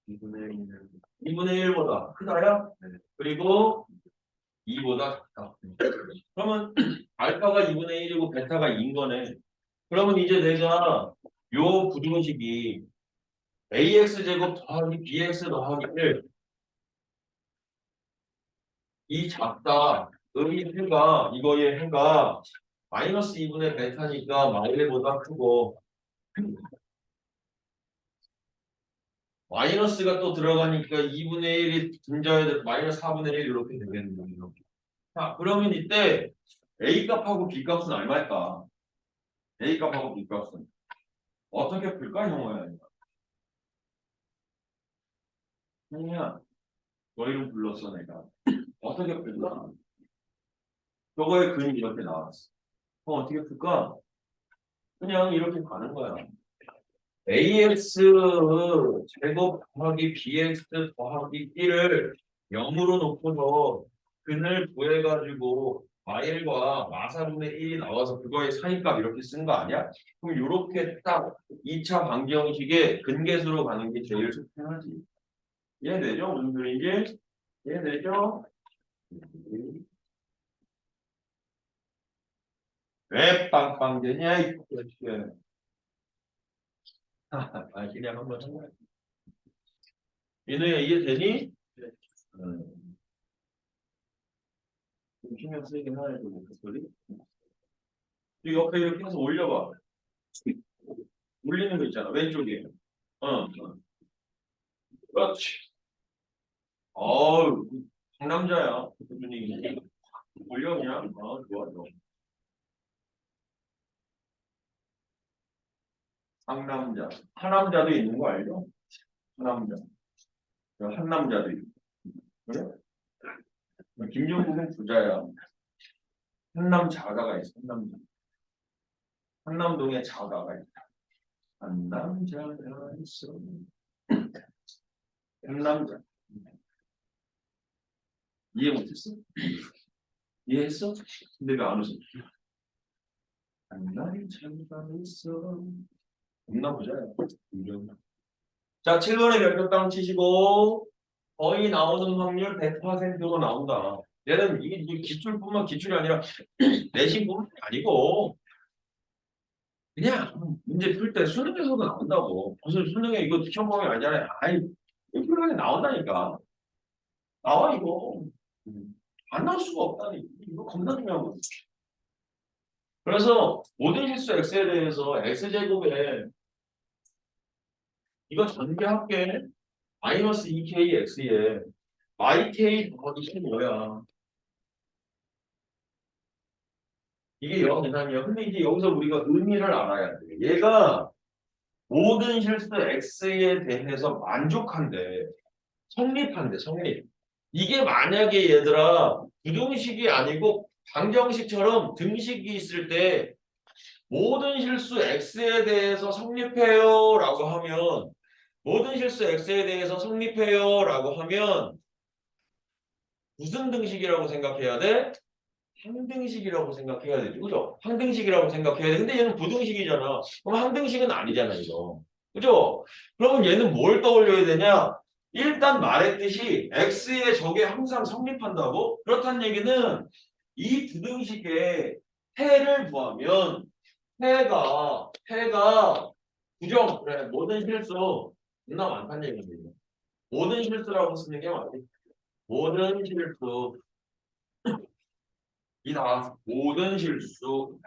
2분의 1은 2분의 1보다 크다야? 네. 그리고 2보다 작다. 그러면 알파가 2분의 1이고 베타가 2인 거네. 그러면 이제 내가 요 부등식이 ax 제곱 더하기 bx 더하기 1 이 작다. 의 해가 이거의 해가 마이너스 2분의 베타니까 마일보다 크고 마이너스가 또 들어가니까 2분의 1이 분자해야 돼. 마이너스 4분의 1 이렇게 되겠는 거예요. 자, 그러면 이때 A 값하고 B 값은 얼마일까? A 값하고 B 값은 어떻게 풀까, 형아야? 형이야, 너 이름 불렀어, 내가. 어떻게 풀까? 저거의 근이 이렇게 나왔어. 그럼 어떻게 풀까? 그냥 이렇게 가는 거야. ax 제곱 더하기 bx 더하기 1을 0으로 놓고서 근을 구해가지고 마일과 마사분의 1이 나와서 그거의 사이값 이렇게 쓴 거 아니야? 그럼 이렇게 딱 2차 방정식의 근계수로 가는 게 제일 속편하지. 이해되죠? 무슨 소리인지? 이해되죠? 왜 빵빵되냐? 이 X야. 아, 그냥 한번 해봐. 민우야 이해되니? 음. 좀 신경 쓰이긴 하네, 그 목소리. 이 옆에 이렇게 해서 올려봐. 올리는 거 있잖아, 왼쪽에. 그렇지. 어우, 상남자야. 그 분위기. 올려, 그냥. 좋아, 좋아. 상남자. 하남자도 있는 거 알죠? 하남자. 한남자도 있고. 그래? 김종국은 부자야. 한남 자가가 있어, 한남자. 한남동에 자가가 있다. 한남자가 있어. 한남자. 이해 못했어? 이해했어? 근데 왜 안 웃어? 한남자가 있어. 겁나 부자야. 자, 7번에 별표 땅 치시고 거의 나오는 확률 100%로 나온다. 얘는 이게 기출뿐만 기출이 아니라 내신뿐만 아니고 그냥 문제 풀 때 수능에서도 나온다고. 무슨 수능에 이거 시험 범위 아니잖아요. 아이, 이거 나온다니까. 나와 이거. 안 나올 수가 없다니. 이거 겁나 중요한 거지. 그래서 모든 실수 x에 대해서 x제곱에 이거 전개할게. 마이너스 2k x에 yk 더하기 15야. 이게 영 계산이야. 근데 이제 여기서 우리가 의미를 알아야 돼. 얘가 모든 실수 x에 대해서 만족한대. 성립한대, 성립. 이게 만약에 얘들아 부등식이 아니고 방정식처럼 등식이 있을 때 모든 실수 x에 대해서 성립해요 라고 하면 모든 실수 x에 대해서 성립해요 라고 하면 무슨 등식이라고 생각해야 돼? 항등식이라고 생각해야 되죠. 그죠? 항등식이라고 생각해야 돼. 근데 얘는 부등식이잖아. 그럼 항등식은 아니잖아, 이거. 그죠? 그러면 얘는 뭘 떠올려야 되냐? 일단 말했듯이 x의 적에 항상 성립한다고? 그렇다는 얘기는 이 부등식에 해를 구하면 해가 부정, 그래, 모든 실수 존나 많다는 얘기입니다. 모든 실수라고 쓰는 게 맞지. 모든 실수 이다. 모든 실수.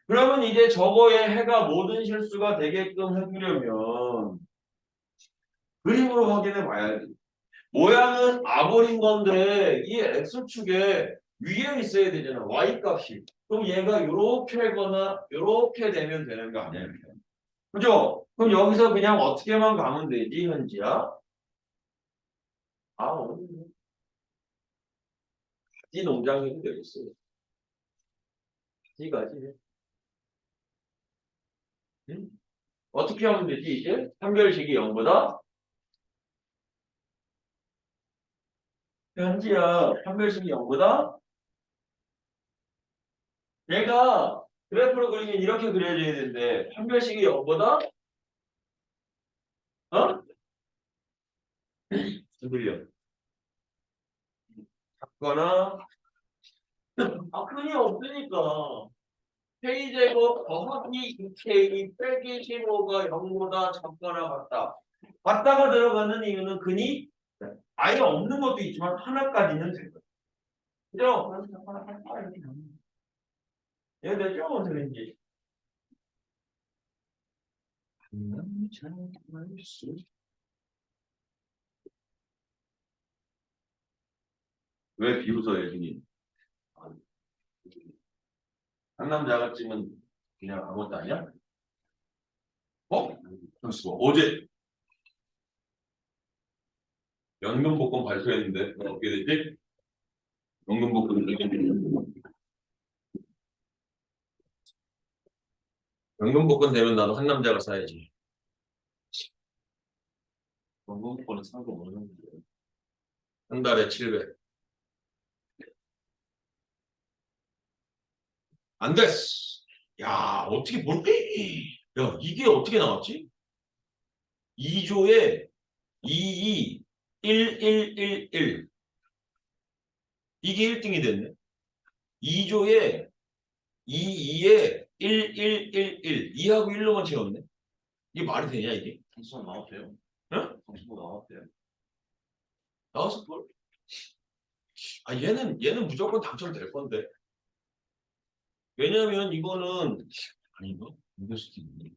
그러면 이제 저거의 해가 모든 실수가 되게끔 해주려면 그림으로 확인해 봐야지. 모양은 아버린 건데 이 x축에 위에 있어야 되잖아. y값이. 그럼 얘가 이렇게 하거나 이렇게 되면 되는 거 아니야? 이렇게. 그죠? 그럼 여기서 그냥 어떻게만 가면 되지, 현지야? 아, 이 농장이 되겠어. 이 가지. 응? 어떻게 하면 되지, 이제? 판별식이 0보다? 현지야, 판별식이 0보다? 얘가 그래프로 그리면 이렇게 그려져야 되는데, 판별식이 0보다? 어? 흔들려. 작거나, 끈이 없으니까. K제곱 더하기 2K 빼기 15가 0보다 작거나 같다. 같다가 들어가는 이유는 근이 아예 없는 것도 있지만 하나까지는 될 거야. 그죠? 이해되죠? 무슨 말인지. 왜 비웃어요, 형님? 상남자가 찌면 그냥 아무것도 아니야? 어? 잠시만. 어제 연금복권 발표했는데 그건 어떻게 됐지? 연금복권 되면 나도 상남자가 사야지. 건강권은 사고 없는데. 한 달에 700. 안 됐어. 야, 어떻게 뭔데? 야, 이게 어떻게 나왔지? 2조에 22 1111 이게 1등이 됐네. 2조에 22에 1111 2하고 1로만 채웠네. 이게 말이 되냐 이게? 단수가 나왔대요. 응? 단수가 나왔대요. 나왔을 걸? 아 얘는 무조건 당첨될 건데. 왜냐면 이거는 아닌가? 이럴 수도 있네.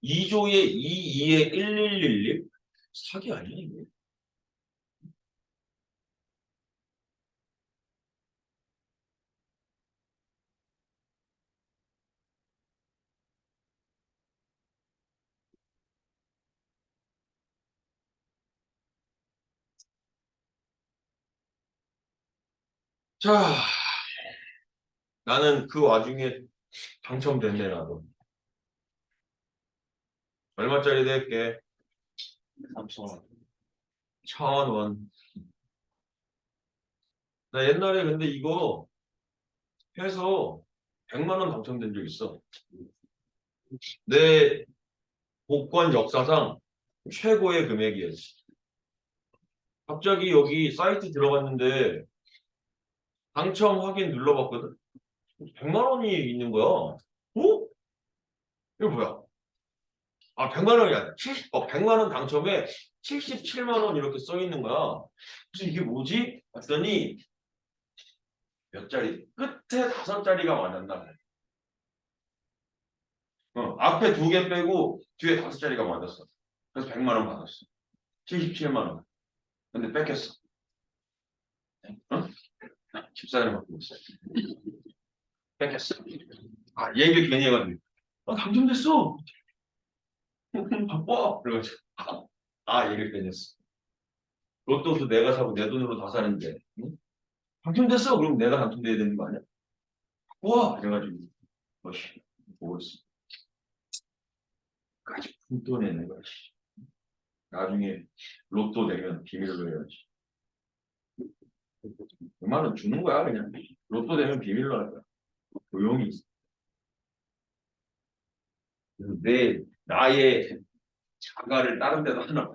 2조에 22에 1111 사기 아니야 이거? 자, 나는 그 와중에 당첨됐네 나도. 얼마짜리 될게? 3,000원. 1,000원. 나 옛날에 근데 이거 해서 100만 원 당첨된 적 있어. 내 복권 역사상 최고의 금액이었지. 갑자기 여기 사이트 들어갔는데 당첨 확인 눌러봤거든? 100만 원이 있는 거야. 어? 이거 뭐야? 아, 100만 원이 아니야. 100만 원 당첨에 77만 원 이렇게 써 있는 거야. 그래서 이게 뭐지? 봤더니 몇 자리? 끝에 5자리가 맞았나 봐. 앞에 2개 빼고 뒤에 5자리가 맞았어. 그래서 100만 원 받았어. 77만 원. 근데 뺏겼어. 어? 집사람 바꾸고 있어요. 뺏겼어. 아, 얘기 괜히 해가지고. 당첨됐어. 바빠. 그래가지고. 얘를 뺏겼어. 로또도 내가 사고 내 돈으로 다 사는데. 응? 당첨됐어. 그럼 내가 당첨돼야 되는 거 아니야? 와! 그래가지고. 어씨, 보고 있어. 까지 푼돈 내는 거야. 씨. 나중에 로또 되면 비밀로 해야지. 5만 원 주는 거야, 그냥. 로또 되면 비밀로 할 거야. 조용히 있어. 나의 자가를 다른 데도 하나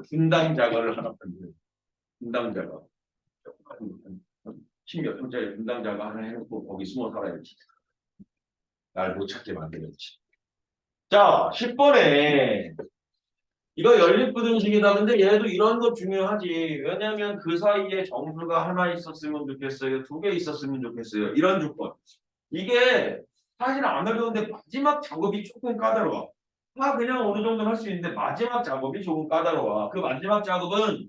분당 자가를 하나 만들어. 분당 자가. 십몇 평짜리 분당 자가 하나 해놓고 거기 숨어 살아야지. 날 못 찾게 만들었지. 자, 10번에 이거 연립부등식이다. 근데 얘도 이런 거 중요하지. 왜냐면 그 사이에 정수가 하나 있었으면 좋겠어요. 두 개 있었으면 좋겠어요. 이런 조건. 이게 사실 안 어려운데 마지막 작업이 조금 까다로워. 다 그냥 어느 정도는 할 수 있는데 마지막 작업이 조금 까다로워. 그 마지막 작업은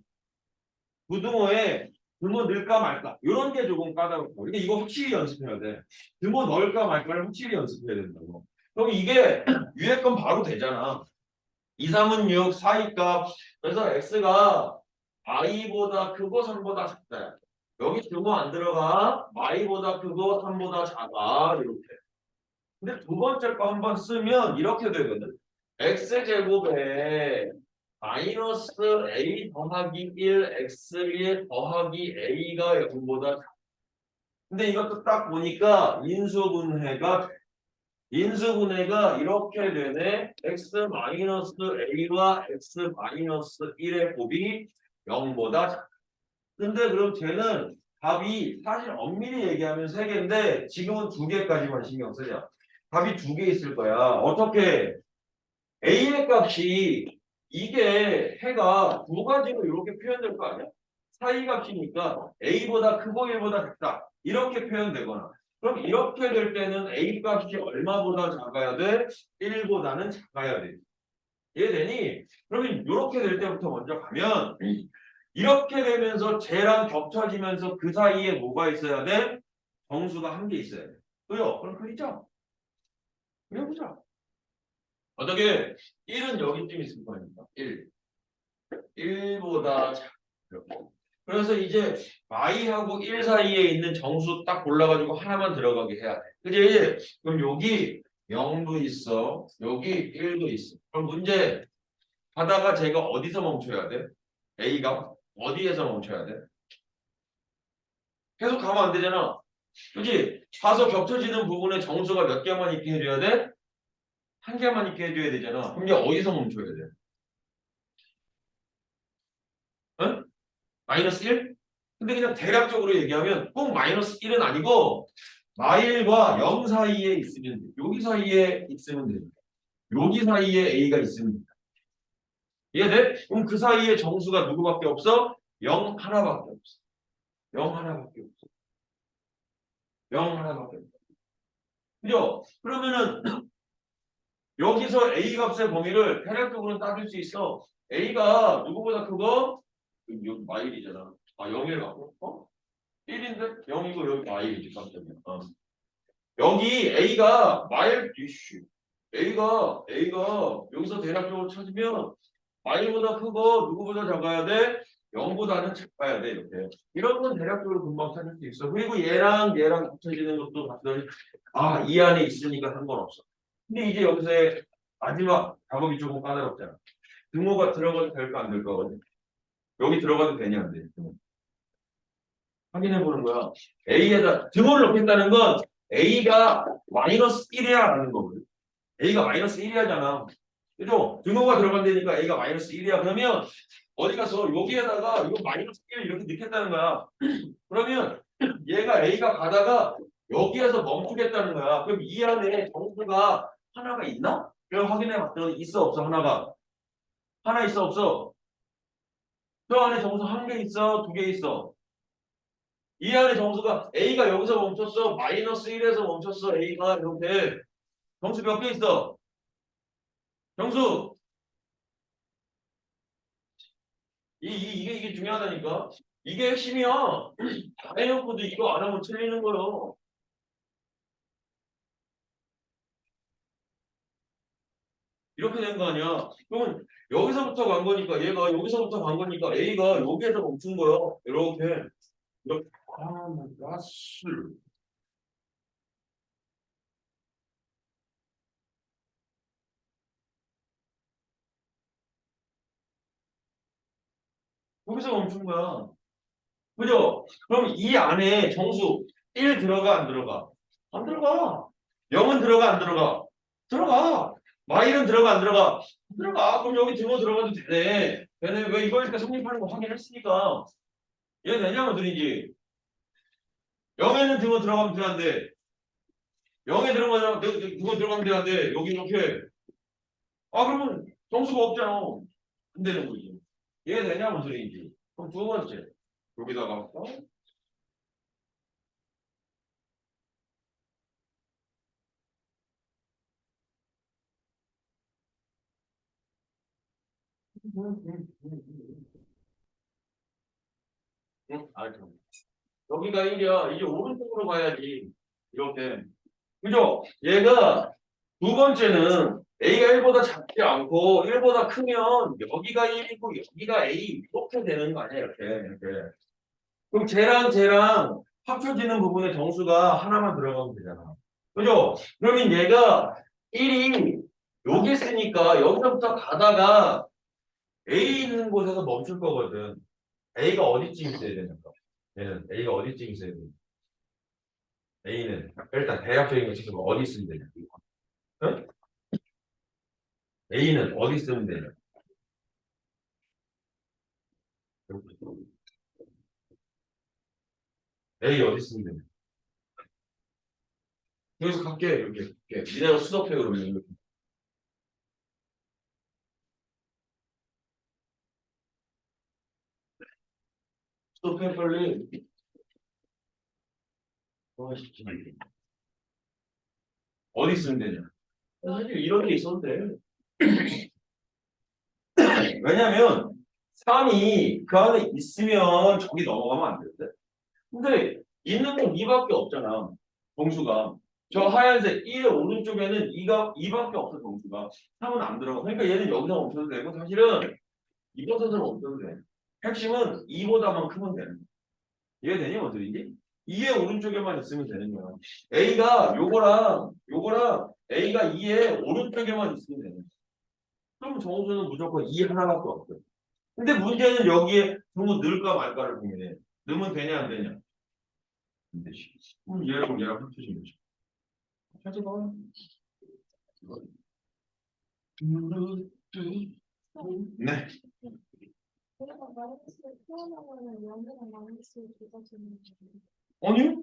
부등호에 등호 넣을까 말까 이런 게 조금 까다롭고. 그러니까 이거 확실히 연습해야 돼. 등호 넣을까 말까를 확실히 연습해야 된다고. 그럼 이게 위에 건 바로 되잖아. 2, 3은 6, 4이값. 그래서 x가 i보다 크고 3보다 작다. 여기 등호 안 들어가. y보다 크고 3보다 작아. 이렇게. 근데 두 번째 거 한번 쓰면 이렇게 되거든. x제곱에 마이너스 a 더하기 1 x1 더하기 a가 0보다 작아. 근데 이것도 딱 보니까 인수분해가 인수분해가 이렇게 되네. x 마이너스 a와 x 마이너스 1의 곱이 0보다 작아. 근데 그럼 쟤는 답이 사실 엄밀히 얘기하면 3개인데 지금은 2개까지만 신경 쓰자. 답이 2개 있을 거야. 어떻게? a의 값이 이게 해가 두 가지로 이렇게 표현될 거 아니야? 사이 값이니까 a보다 크고 1보다 작다. 이렇게 표현되거나. 그럼 이렇게 될 때는 a 값이 얼마보다 작아야 돼? 1보다는 작아야 돼. 이해되니? 그러면 이렇게 될 때부터 먼저 가면 이렇게 되면서 쟤랑 겹쳐지면서 그 사이에 뭐가 있어야 돼? 정수가 한 개 있어야 돼. 그죠? 그럼 그리자. 그려보자. 어떻게 1은 여기쯤 있을 거니까 1. 1보다 작아. 그래서 이제 y하고 1 사이에 있는 정수 딱 골라가지고 하나만 들어가게 해야 돼. 그지? 그럼 여기 0도 있어. 여기 1도 있어. 그럼 문제 하다가 제가 어디서 멈춰야 돼? A가 어디에서 멈춰야 돼? 계속 가면 안 되잖아. 그지? 가서 겹쳐지는 부분에 정수가 몇 개만 있게 해줘야 돼? 한 개만 있게 해줘야 되잖아. 그럼 이제 어디서 멈춰야 돼? 응? 마이너스 1? 근데 그냥 대략적으로 얘기하면 꼭 마이너스 1은 아니고 마일과 0 사이에 있으면 돼. 여기 사이에 있으면 돼. 여기 사이에 A가 있으면 돼. 이해돼? 그럼 그 사이에 정수가 누구밖에 없어? 0 하나밖에 없어. 0 하나밖에 없어. 0 하나밖에 없어. 그죠? 그러면은 여기서 A 값의 범위를 대략적으로 따질 수 있어. A가 누구보다 크고 여기 마일이잖아. 0일 갖고 어? 1인데 0이고 여기 마일이지 깜짝이야. 여기 A가 마일 이슈. A가 여기서 대략적으로 찾으면 마일보다 크고 누구보다 작아야 돼? 0보다는 작아야 돼. 이렇게. 이런 건 대략적으로 금방 찾을 수 있어. 그리고 얘랑 합쳐지는 것도 봤더니 이 안에 있으니까 상관없어. 근데 이제 여기서의 마지막 작업이 조금 까다롭잖아. 등호가 들어가도 될까 안 될까? 여기 들어가도 되냐 안 돼? 확인해 보는 거야. A에다 등호를 넣겠다는 건 A가 마이너스 1이야 라는 거거든. A가 마이너스 1이야잖아. 그죠? 등호가 들어간다니까 A가 마이너스 1이야. 그러면 어디 가서 여기에다가 이거 마이너스 1 이렇게 넣겠다는 거야. 그러면 얘가 A가 가다가 여기에서 멈추겠다는 거야. 그럼 이 안에 정수가 하나가 있나? 그럼 확인해 봤더니 있어 없어 하나가. 하나 있어 없어. 저 안에 정수 한 개 있어 두 개 있어. 이 안에 정수가 A가 여기서 멈췄어. 마이너스 1에서 멈췄어. A가 이렇게. 정수 몇 개 있어? 정수. 이게 중요하다니까. 이게 핵심이야. 다 해놓고도 이거 안 하면 틀리는 거요. 이렇게 된 거 아니야. 그러면 여기서부터 간 거니까 얘가 여기서부터 간 거니까 A가 여기에서 멈춘 거야. 이렇게. 이렇게. 아, 가스. 여기서 멈춘 거야. 그죠? 그럼 이 안에 정수 1 들어가 안 들어가? 안 들어가. 0은 들어가 안 들어가? 들어가. 마일은 들어가 안 들어가? 들어가. 그럼 여기 등호 들어가도 되네. 되네. 왜 이거니까 성립하는 거 확인했으니까. 얘 되냐면 들이지. 0에는 등호 들어가면 되는데 0에 들어가면 등호 들어가면 되는데 여기 이렇게. 아 그러면 정수가 없잖아. 안 되는 거지. 얘 되냐면 들이지. 그럼 두 번째. 여기다가 응? 아, 그럼. 여기가 1이야. 이제 오른쪽으로 가야지. 이렇게. 그죠? 얘가 두 번째는 A가 1보다 작지 않고 1보다 크면 여기가 1이고 여기가 A 이렇게 되는 거 아니야? 이렇게. 그럼 쟤랑 합쳐지는 부분의 정수가 하나만 들어가면 되잖아. 그죠? 그러면 얘가 1이 여기 있으니까 여기서부터 가다가 A 있는 곳에서 멈출 거거든. A가 어디쯤 있어야 되는 거? 얘는 A가 어디쯤 있어야 돼? A는 일단 대략적인 거 지금 어디 쓰면 되냐? 응? A는 어디 쓰면 되냐? A 어디 쓰면 되냐? 여기서 갈게 이렇게. 니네가 수업해 그러면 이렇게. 수업해 빨리. 쉽지. 어디 쓰면 되냐? 사실 이런 게 있어도 돼. 왜냐면 3이 그 안에 있으면 저기 넘어가면 안 되는데. 근데 있는 건 2밖에 없잖아. 동수가. 저 하얀색 1의 오른쪽에는 2밖에 없어 동수가. 3은 안 들어가. 그러니까 얘는 여기서 멈춰도 되고 사실은 이곳에서 멈춰도 돼. 핵심은 2보다만 크면 되는 거야. 이해되니? 뭔 소리지? 2의 오른쪽에만 있으면 되는 거야. A가 요거랑 A가 2의 오른쪽에만 있으면 되는 거야. 그럼 정수는 무조건 2 하나밖에 없어. 근데 문제는 여기에 너무 넣을까 말까를 고민해. 넣으면 되냐 안 되냐? 안 되지. 그럼 얘랑 합쳐진 거지. 찾아봐. 네. 그래서 마이너스 표현하면은 영이랑 마이너스 두가지는 아니?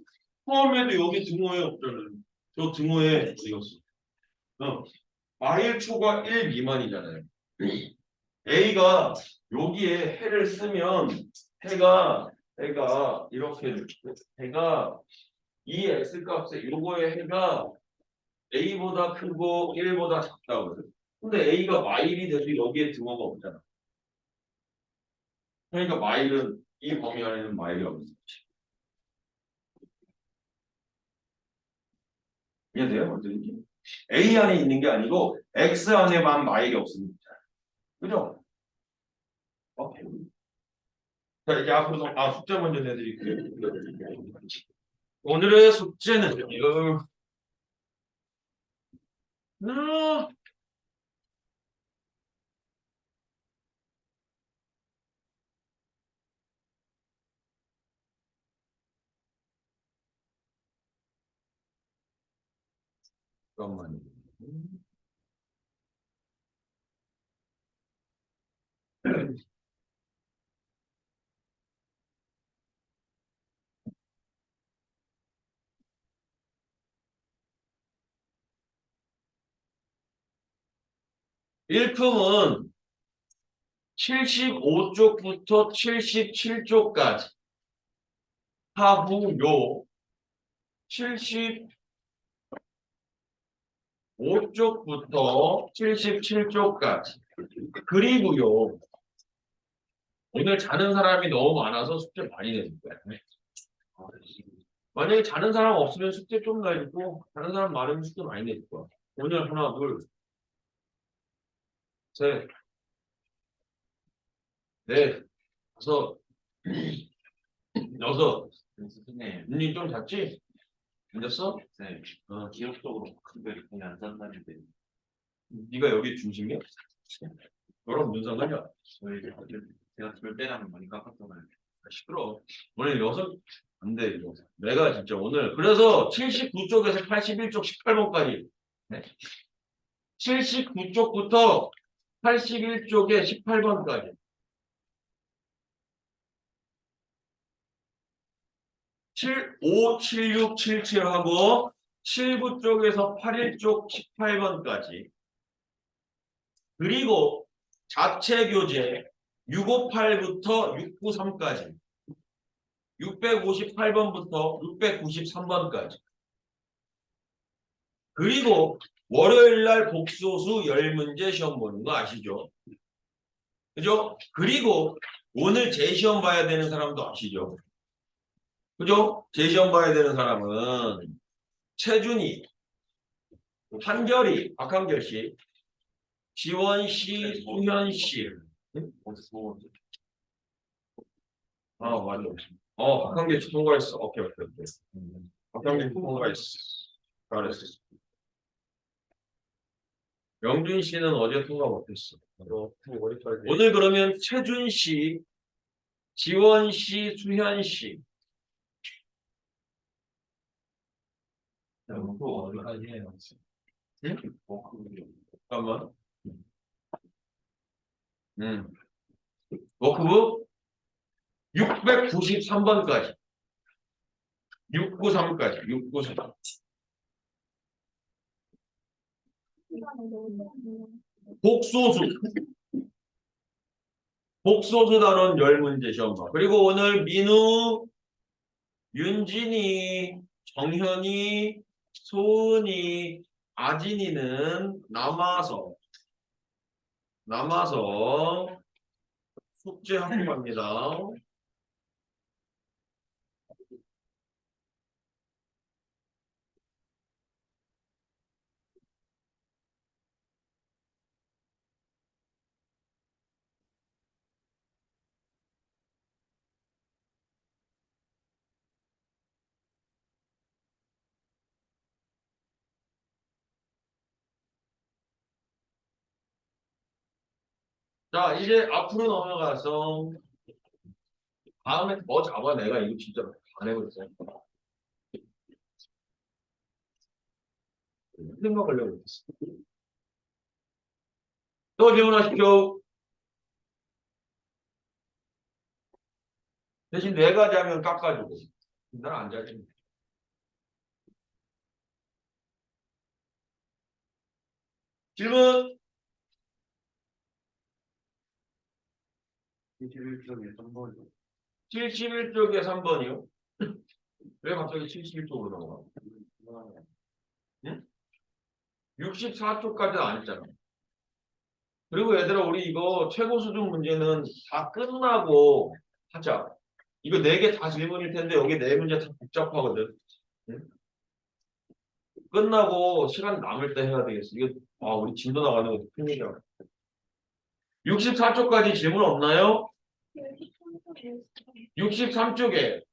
처음에도 여기 등호에 없잖아요. 저 등호에 어디 갔어? 마일 초가 1 미만이잖아요. A가 여기에 해를 쓰면 해가 이렇게 해가 이 x 값에 요거의 해가 A보다 크고 1보다 작다거든. 근데 A가 마일이 돼도 여기에 등호가 없잖아. 그러니까 마일은 이 범위 안에는 마일이 없는 거지. 이해돼요? 어떤지? A 안에 있는 게 아니고 X 안에만 마일이 없습니다. 그죠? 오케이. 자, 이제 앞으로 숙제 먼저 내드릴게요. 오늘의 숙제는 이거. 잠깐만요. 1품은 75쪽부터 77쪽까지 하고 요 75쪽부터 77쪽까지 그리고요 오늘 자는 사람이 너무 많아서 숙제 많이 내줄 거야. 만약에 자는 사람 없으면 숙제 좀 내주고 자는 사람 많으면 숙제 많이 내줄 거야. 오늘 하나, 둘, 셋, 넷, 다섯, 여섯. 선생님, 눈이 좀 잤지? 안 잤어? 네, 기억적으로 근데 그냥 안 잔다는데 네가 여기 중심이야? 너랑 무슨 상관이야? 저희 제가 절대라면 많이 깎았잖아요. 시끄러. 오늘 여섯 안 돼, 이거. 내가 진짜 오늘 그래서 79쪽에서 81쪽 18번까지 79쪽부터 81쪽에 18번까지 7, 5, 7, 6, 7, 7하고 7부 쪽에서 81쪽 18번까지 그리고 자체 교재 658부터 693까지 658번부터 693번까지 그리고 월요일 날 복소수 10문제 시험 보는 거 아시죠? 그죠? 그리고 오늘 재시험 봐야 되는 사람도 아시죠? 그죠? 재시험 봐야 되는 사람은 최준희, 한결이, 박한결 씨, 지원 씨, 수현 씨. 응? 어디서 먹었지? 아, 맞아. 박한결 씨 통과했어. 오케이, 오케이, 오케이. 박한결 씨 통과했어. 잘했어. 영준 씨는 어제 통과 못했어. 오늘 그러면 최준 씨, 지원 씨, 수현 씨. 또 어디까지 해요? 응? 잠깐만. 워크북 693번까지. 693까지. 693. 시간이 너무 복소수. 복소수 단원 10문제 시험 봐. 그리고 오늘 민우, 윤진이, 정현이, 소은이, 아진이는 남아서 숙제하고 갑니다. 자, 이제 앞으로 넘어가서 다음에 더 잡아. 내가 이거 진짜 안 해버렸어. 생각하려고 했어. 또 질문하십시오. 대신 내가 자면 깎아주고. 난 안 자지. 질문 21쪽에 3번이요. 71쪽에 3번이요. 왜 갑자기 71쪽으로 넘어가? 응? 64쪽까지 안 했잖아. 그리고 얘들아, 우리 이거 최고 수준 문제는 다 끝나고 하자. 이거 4개 다 질문일 텐데 여기 4문제 다 복잡하거든. 응? 끝나고 시간 남을 때 해야 되겠어. 이거 우리 진도 나가는 거 큰일이야. 64쪽까지 질문 없나요? 63쪽에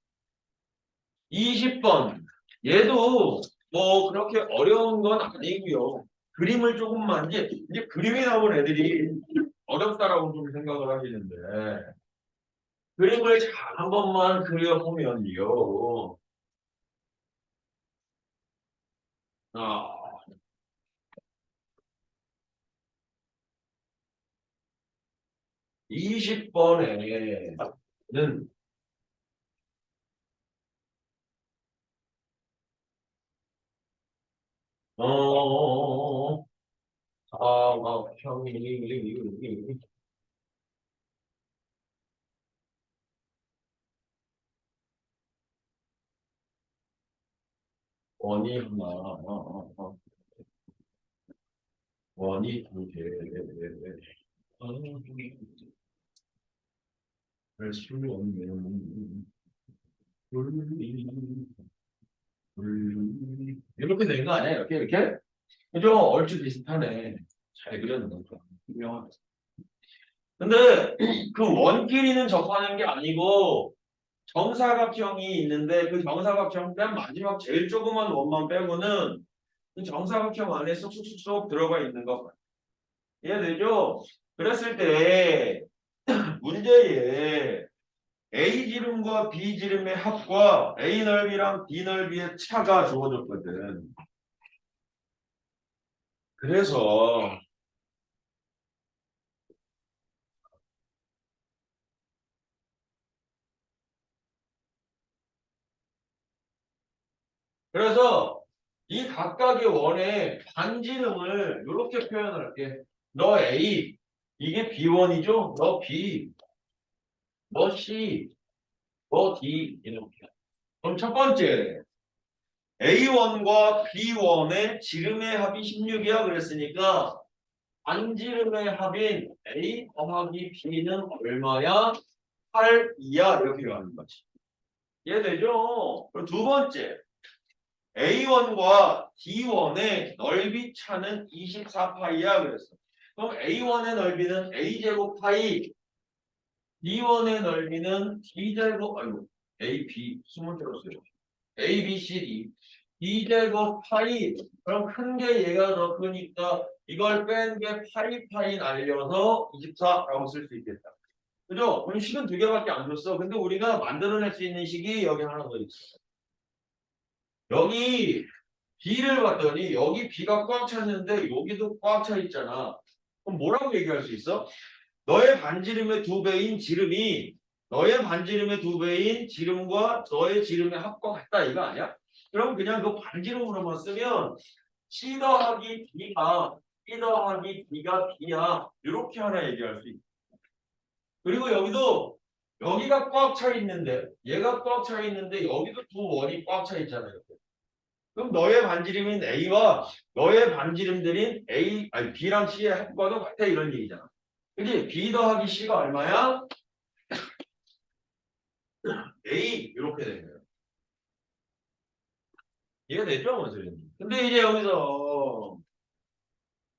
20번. 얘도 뭐 그렇게 어려운 건 아니고요. 그림을 조금만 이제 그림이 나온 애들이 어렵다라고 좀 생각을 하시는데 그림을 잘 한 번만 그려보면요. 20번에는 사각형이 원이 하나, 원이 두 개, 할 수 없는 이렇게 된 거 아니야? 이렇게? 그죠? 얼추 비슷하네. 잘 그렸는 거. 유명하네. 근데 그 원끼리는 접하는 게 아니고 정사각형이 있는데 그 정사각형 맨 마지막 제일 조그만 원만 빼고는 그 정사각형 안에 쏙쏙쏙 들어가 있는 거. 이해되죠? 그랬을 때 문제에 A 지름과 B 지름의 합과 A 넓이랑 B 넓이의 차가 주어졌거든. 그래서 이 각각의 원의 반지름을 이렇게 표현할게. 너 A, 이게 B1이죠? 너 B, 너 C, 너 D 이렇게. 그럼 첫 번째 A1과 B1의 지름의 합이 16이야 그랬으니까 반지름의 합인 A 더하기 B는 얼마야? 8, 2야 이렇게 가는 거지. 이해되죠? 그럼 두 번째 A1과 D1의 넓이 차는 24파이야 그랬어. 그럼 A1의 넓이는 A제곱 파이, D1의 넓이는 D제곱, 아이고, AB, 숨을 들었어요. A, B, C, D. D제곱 파이, 그럼 큰 게 얘가 더 크니까 이걸 뺀 게 파이 날려서 24라고 쓸 수 있겠다. 그죠? 그럼 식은 두 개밖에 안 줬어. 근데 우리가 만들어낼 수 있는 식이 여기 하나 더 있어. 여기 B를 봤더니 여기 B가 꽉 찼는데 여기도 꽉 차 있잖아. 그럼 뭐라고 얘기할 수 있어? 너의 반지름의 두 배인 지름이 너의 반지름의 두 배인 지름과 너의 지름의 합과 같다 이거 아니야? 그럼 그냥 그 반지름으로만 쓰면 C 더하기 B가 B야 이렇게 하나 얘기할 수 있어. 그리고 여기도 여기가 꽉 차 있는데 얘가 꽉 차 있는데 여기도 두 원이 꽉 차 있잖아요. 그럼 너의 반지름인 A와 너의 반지름들인 A, 아니 B랑 C의 합과도 같아 이런 얘기잖아. 그지? B 더하기 C가 얼마야? A 이렇게 되는 거예요. 이해되죠? 선생님? 근데 이제 여기서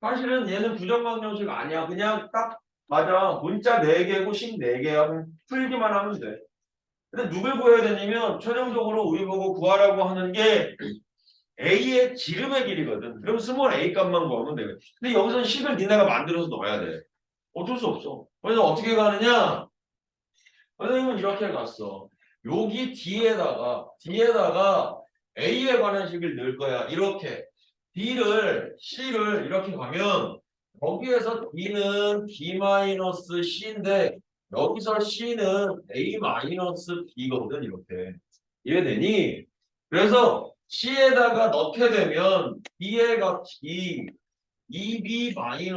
사실은 얘는 부정방정식 아니야. 그냥 딱 맞아. 문자 4개고 식 4개야. 풀기만 하면 돼. 근데 누굴 구해야 되냐면 최종적으로 우리 보고 구하라고 하는 게 A의 지름의 길이거든. 그럼 스몰 A 값만 구하면 돼. 근데 여기서 식을 니네가 만들어서 넣어야 돼. 어쩔 수 없어. 그래서 어떻게 가느냐? 선생님은 이렇게 갔어. 여기 뒤에다가 A에 관한 식을 넣을 거야. 이렇게. C를 이렇게 가면 여기에서 D는 B-C인데 여기서 C는 A-B거든. 이렇게. 이해되니? 그래서 C에다가 넣게 되면 B의 값이 2B-A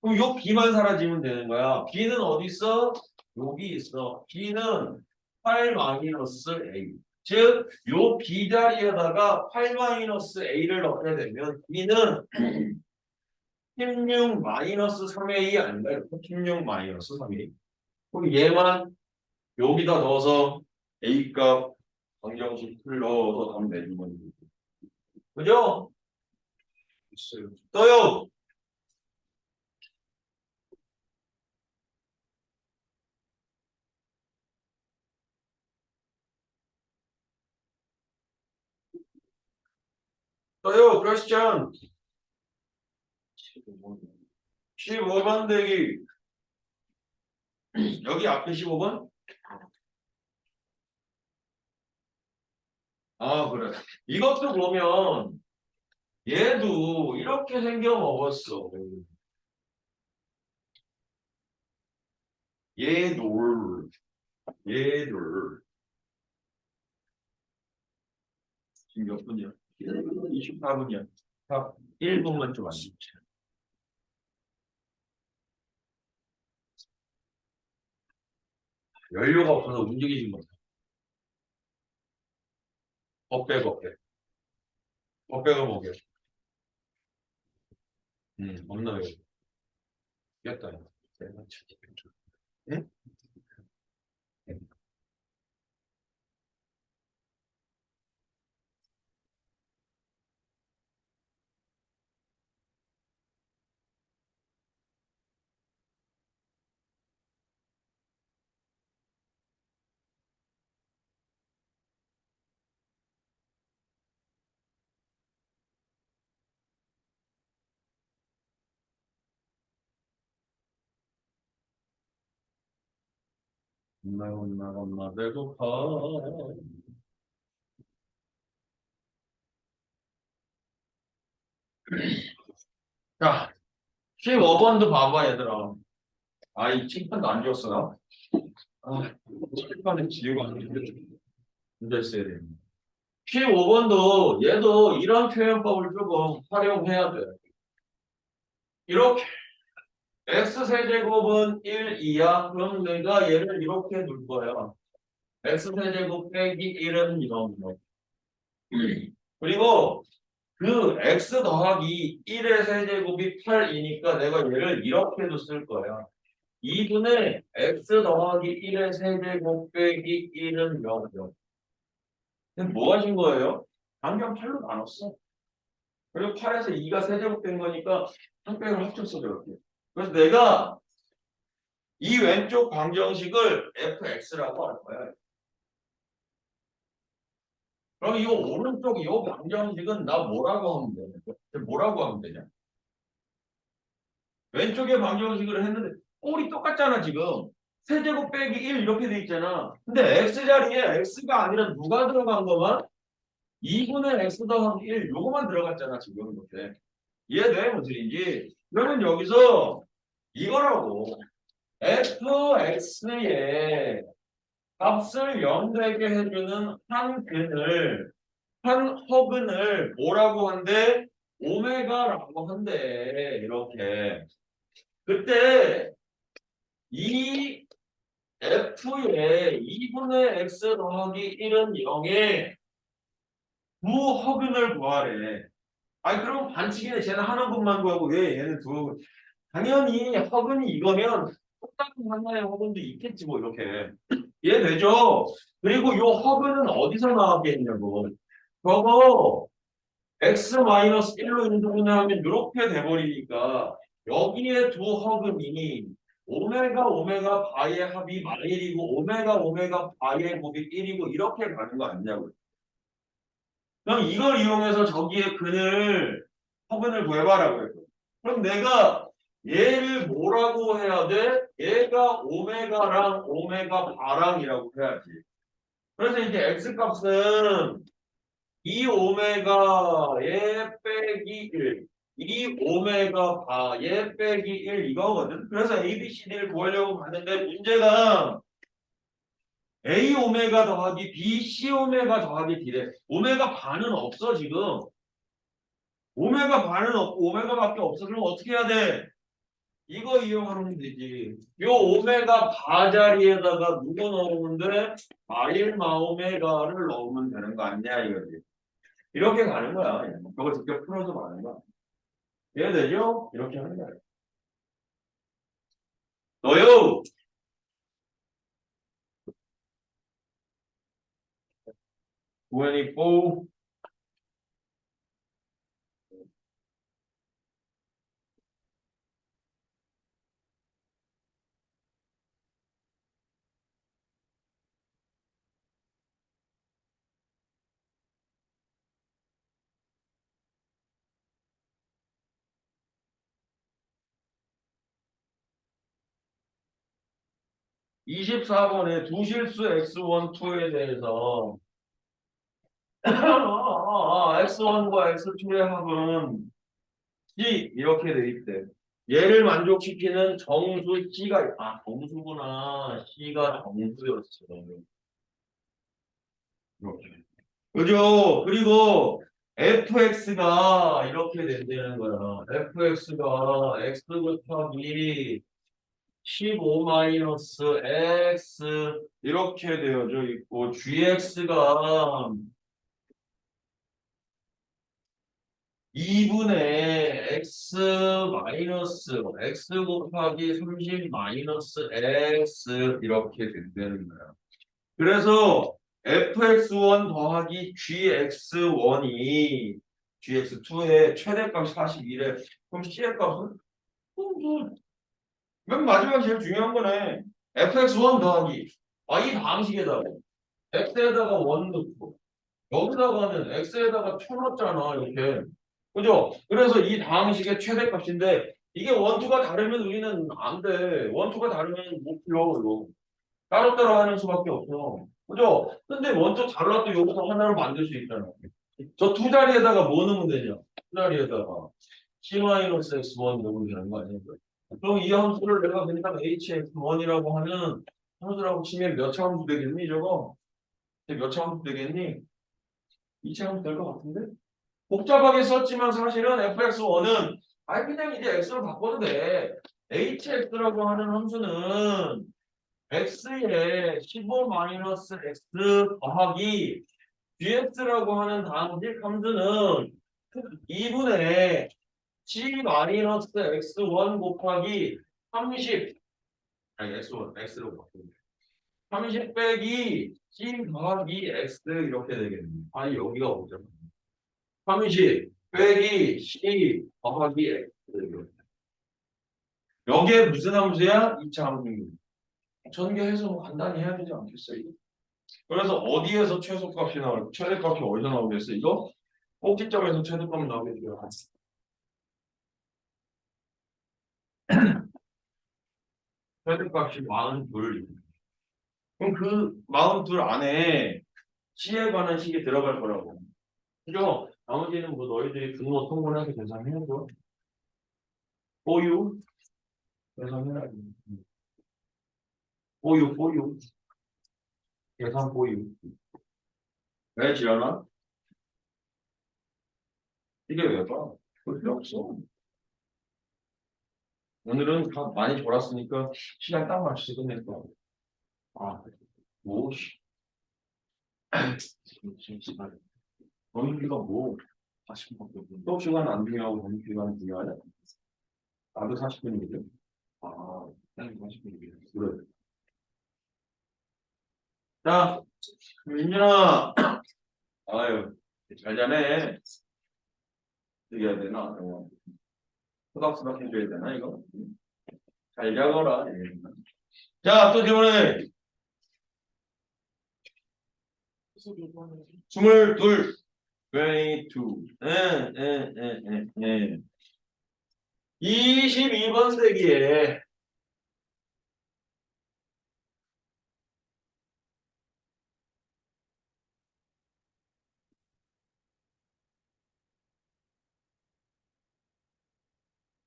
그럼 요 B만 사라지면 되는 거야. B는 어디 있어? 여기 있어. B는 8-A. 즉, 요 B 자리에다가 8-A를 넣게 되면 B는 16-3A 아닌가? 이렇게 16-3A. 그럼 얘만 여기다 넣어서 A값 방정식 풀러서 답 내는 겁니다. 그죠? 있어요. 또요. 또요. 퀘스천 15번 대기. 여기 앞에 15번? 아, 그래. 이것도 보면 얘도 이렇게 생겨 먹었어. 얘도, 얘도. 지금 몇 분이야? 24분이야. 1분만 좀 안 주지. 연료가 없어서 움직이지 못해. 업배. 업배가 뭐게? 없나 요 깼다. 응? 엄마 배고파. 자, 15번도 봐봐 얘들아. 아이 칠판도 안 지웠어 나? 아, 칠판에 지우고 안 지웠어. 문제 있어야 돼. 15번도 얘도 이런 표현법을 조금 활용해야 돼. 이렇게 x세제곱은 1 이하. 그럼 내가 얘를 이렇게 둘 거야. x세제곱 빼기 1은 이런 거. 그리고 그 x 더하기 1의 세제곱이 8이니까 내가 얘를 이렇게도 쓸 거야. 2분의 x 더하기 1의 세제곱 빼기 1은 0. 뭐 하신 거예요? 당장 8로 나눴어. 그리고 8에서 2가 세제곱 된 거니까 한 팩을 합쳤어 저렇게. 그래서 내가 이 왼쪽 방정식을 fx라고 할 거야. 그럼 이 오른쪽 이 방정식은 나 뭐라고 하면 되냐? 뭐라고 하면 되냐? 왼쪽에 방정식을 했는데 꼴이 똑같잖아 지금. 세제곱 빼기 1 이렇게 돼 있잖아. 근데 x 자리에 x가 아니라 누가 들어간 거만? 2분의 x 더하기 1 요거만 들어갔잖아 지금 이렇게. 이해돼? 무슨 일인지? 그러면 여기서 이거라고 fx의 값을 0 되게 해주는 한 허근을 뭐라고 한대? 오메가라고 한대. 이렇게. 그때 이 f의 2분의 x 더하기 1은 0에 두 허근을 구하래. 아니 그럼 반칙이네. 쟤는 한 허근만 구하고 왜 얘는 두 허근? 당연히 허근이 이거면 똑같은 하나의 허근도 있겠지 뭐 이렇게. 이해되죠? 그리고 요 허근은 어디서 나왔겠냐고. 저거 x-1로 인수분해하면 이렇게 돼버리니까 여기에 두 허근이 오메가 바의 합이 -1이고 오메가 바의 곱이 1이고 이렇게 가는 거 아니냐고요. 그럼 이걸 이용해서 저기에 허근을 구해봐라고요. 그럼 내가 얘를 뭐라고 해야 돼? 얘가 오메가랑 오메가 바랑이라고 해야지. 그래서 이제 x 값은 2 오메가에 빼기 1, 2 오메가 바에 빼기 1 이거거든. 그래서 A, B, C, D를 구하려고 하는데 문제가 A 오메가 더하기 B, C 오메가 더하기 D래. 오메가 바는 없어 지금. 오메가 바는 없고 오메가밖에 없어. 그럼 어떻게 해야 돼? 이거 이용하면 되지. 요 오메가 바 자리에다가 누구 넣으면 돼? 마일마 오메가를 넣으면 되는 거 아니냐 이거지. 이렇게 가는 거야. 저거 직접 풀어서 가는 거야. 이해되죠? 이렇게 하는 거야. 너요! 24. 24번에 두실수 x1, 2에 대해서 x1과 x2의 합은 C 이렇게 돼 있대. 얘를 만족시키는 정수 C가 정수구나. C가 정수였어. 이렇게. 그죠? 그리고 fx가 이렇게 된다는 거야. fx가 x 곱하기 15 마이너스 x 이렇게 되어져 있고 gx가 2분의 x 마이너스 x 곱하기 30 마이너스 x 이렇게 된다는 거야. 그래서 fx1 더하기 gx1이 gx2의 최대값 41에 그럼 c의 값은? 맨 마지막 제일 중요한 거네. fx1 더하기 이 방식에다가 x에다가 1 넣고 여기다가는 x에다가 2 넣었잖아 이렇게. 그죠? 그래서 이 방식의 최대값인데 이게 원투가 다르면 우리는 안 돼. 원투가 다르면 못 풀려 이거. 따로따로 하는 수밖에 없어. 그죠? 근데 먼저 잘라도 여기서 하나를 만들 수 있잖아. 저 두 자리에다가 뭐 넣으면 되냐? 두 자리에다가 C-X1 넣으면 되는 거 아니야? 그럼 이 함수를 내가 그냥 HX1이라고 하는 함수라고 치면 몇 차 함수 되겠니, 저거? 몇 차 함수 되겠니? 2차 함수 될 것 같은데? 복잡하게 썼지만 사실은 fx1은 아니 그냥 이제 x로 바꿔도 돼. hx라고 하는 함수는 x에 15-x 더하기 gx라고 하는 다음식 함수는 2분의 g-x1 곱하기 30 아니 x1 x로 바꾸면 30 빼기 g 더하기 x 이렇게 되겠네. 아니 여기가 오잖아. 30 빼기 C 더하기 X. 여기에 무슨 함수야? 2차 함수. 전개해서 뭐 간단히 해야 되지 않겠어, 이거? 그래서 어디에서 최소값이 나올, 최대값이 어디서 나오겠어, 이거? 꼭지점에서 최대값이 나오겠죠. 최대값이 42. 그럼 그 42 안에 C에 관한 식이 들어갈 거라고. 그죠? 나머지는 뭐 너희들이 분모 통분해서 계산해줘. 뽀유 계산해야지. 뽀유 계산 뽀유. 왜 지연아? 이게 왜 봐? 볼 필요 없어. 오늘은 다 많이 졸았으니까 시간 딱 맞춰서 끝낼 거야. 아, 뭐, 씨. 지금 시간 점심시간 뭐, 40분밖에 없는데. 수업 시간 안 중요하고 점심시간 중요하냐? 나도 40분이거든. 아, 딱 40분이에요. 그래. 자, 민준아. 아유, 잘 자네. 얘기해야 되나? 수닥수닥 해줘야 되나, 이거? 잘 자거라. 자, 또 질문해. 22번이지. 22. 22. 응, 응, 응, 응, 응. 22번 세기에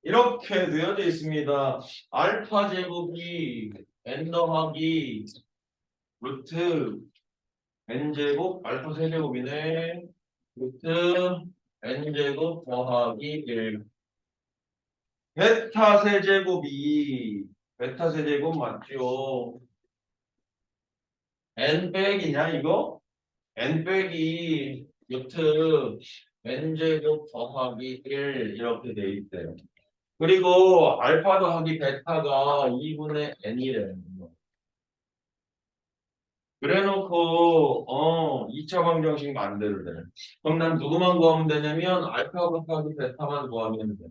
이렇게 되어져 있습니다. 알파 제곱이 n 더하기 루트 n 제곱 알파 세제곱이네. 루트 n 제곱 더하기 1. 베타 세제곱이 베타 세제곱 맞죠? n 빼기냐 이거? n 빼기 루트 n 제곱 더하기 1 이렇게 돼 있대요. 그리고 알파 더하기 베타가 2분의 n이래. 그래놓고 2차 방정식 만들래. 그럼 난 누구만 구하면 되냐면 알파 곱하기 베타만 구하면 돼.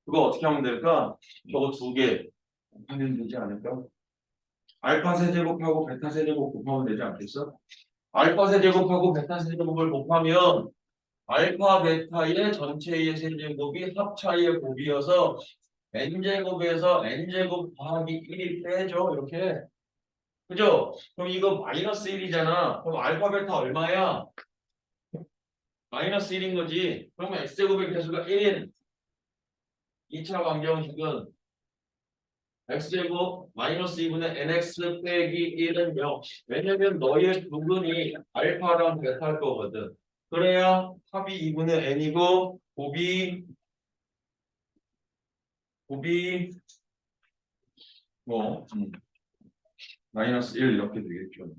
그거 어떻게 하면 될까? 저거 두 개 하면 되지 않을까? 알파 세제곱하고 베타 세제곱 곱하면 되지 않겠어? 알파 세제곱하고 베타 세제곱을 곱하면 알파 베타의 전체의 세제곱이 합차의 곱이어서 n제곱에서 n제곱 더하기 1이 빼죠. 이렇게. 그죠? 그럼 이거 마이너스 1이잖아. 그럼 알파 베타 얼마야? 마이너스 1인 거지. 그러면 x제곱의 개수가 1인 2차 방정식은 x제곱 마이너스 2분의 nx 빼기 1은 0. 왜냐면 너의 부분이 알파랑 베타일 거거든. 그래야 합이 2분의 n이고 곱이 뭐 마이너스 1 이렇게 되겠죠.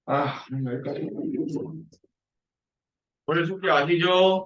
아, 여기까지. 오늘 숙제 아시죠?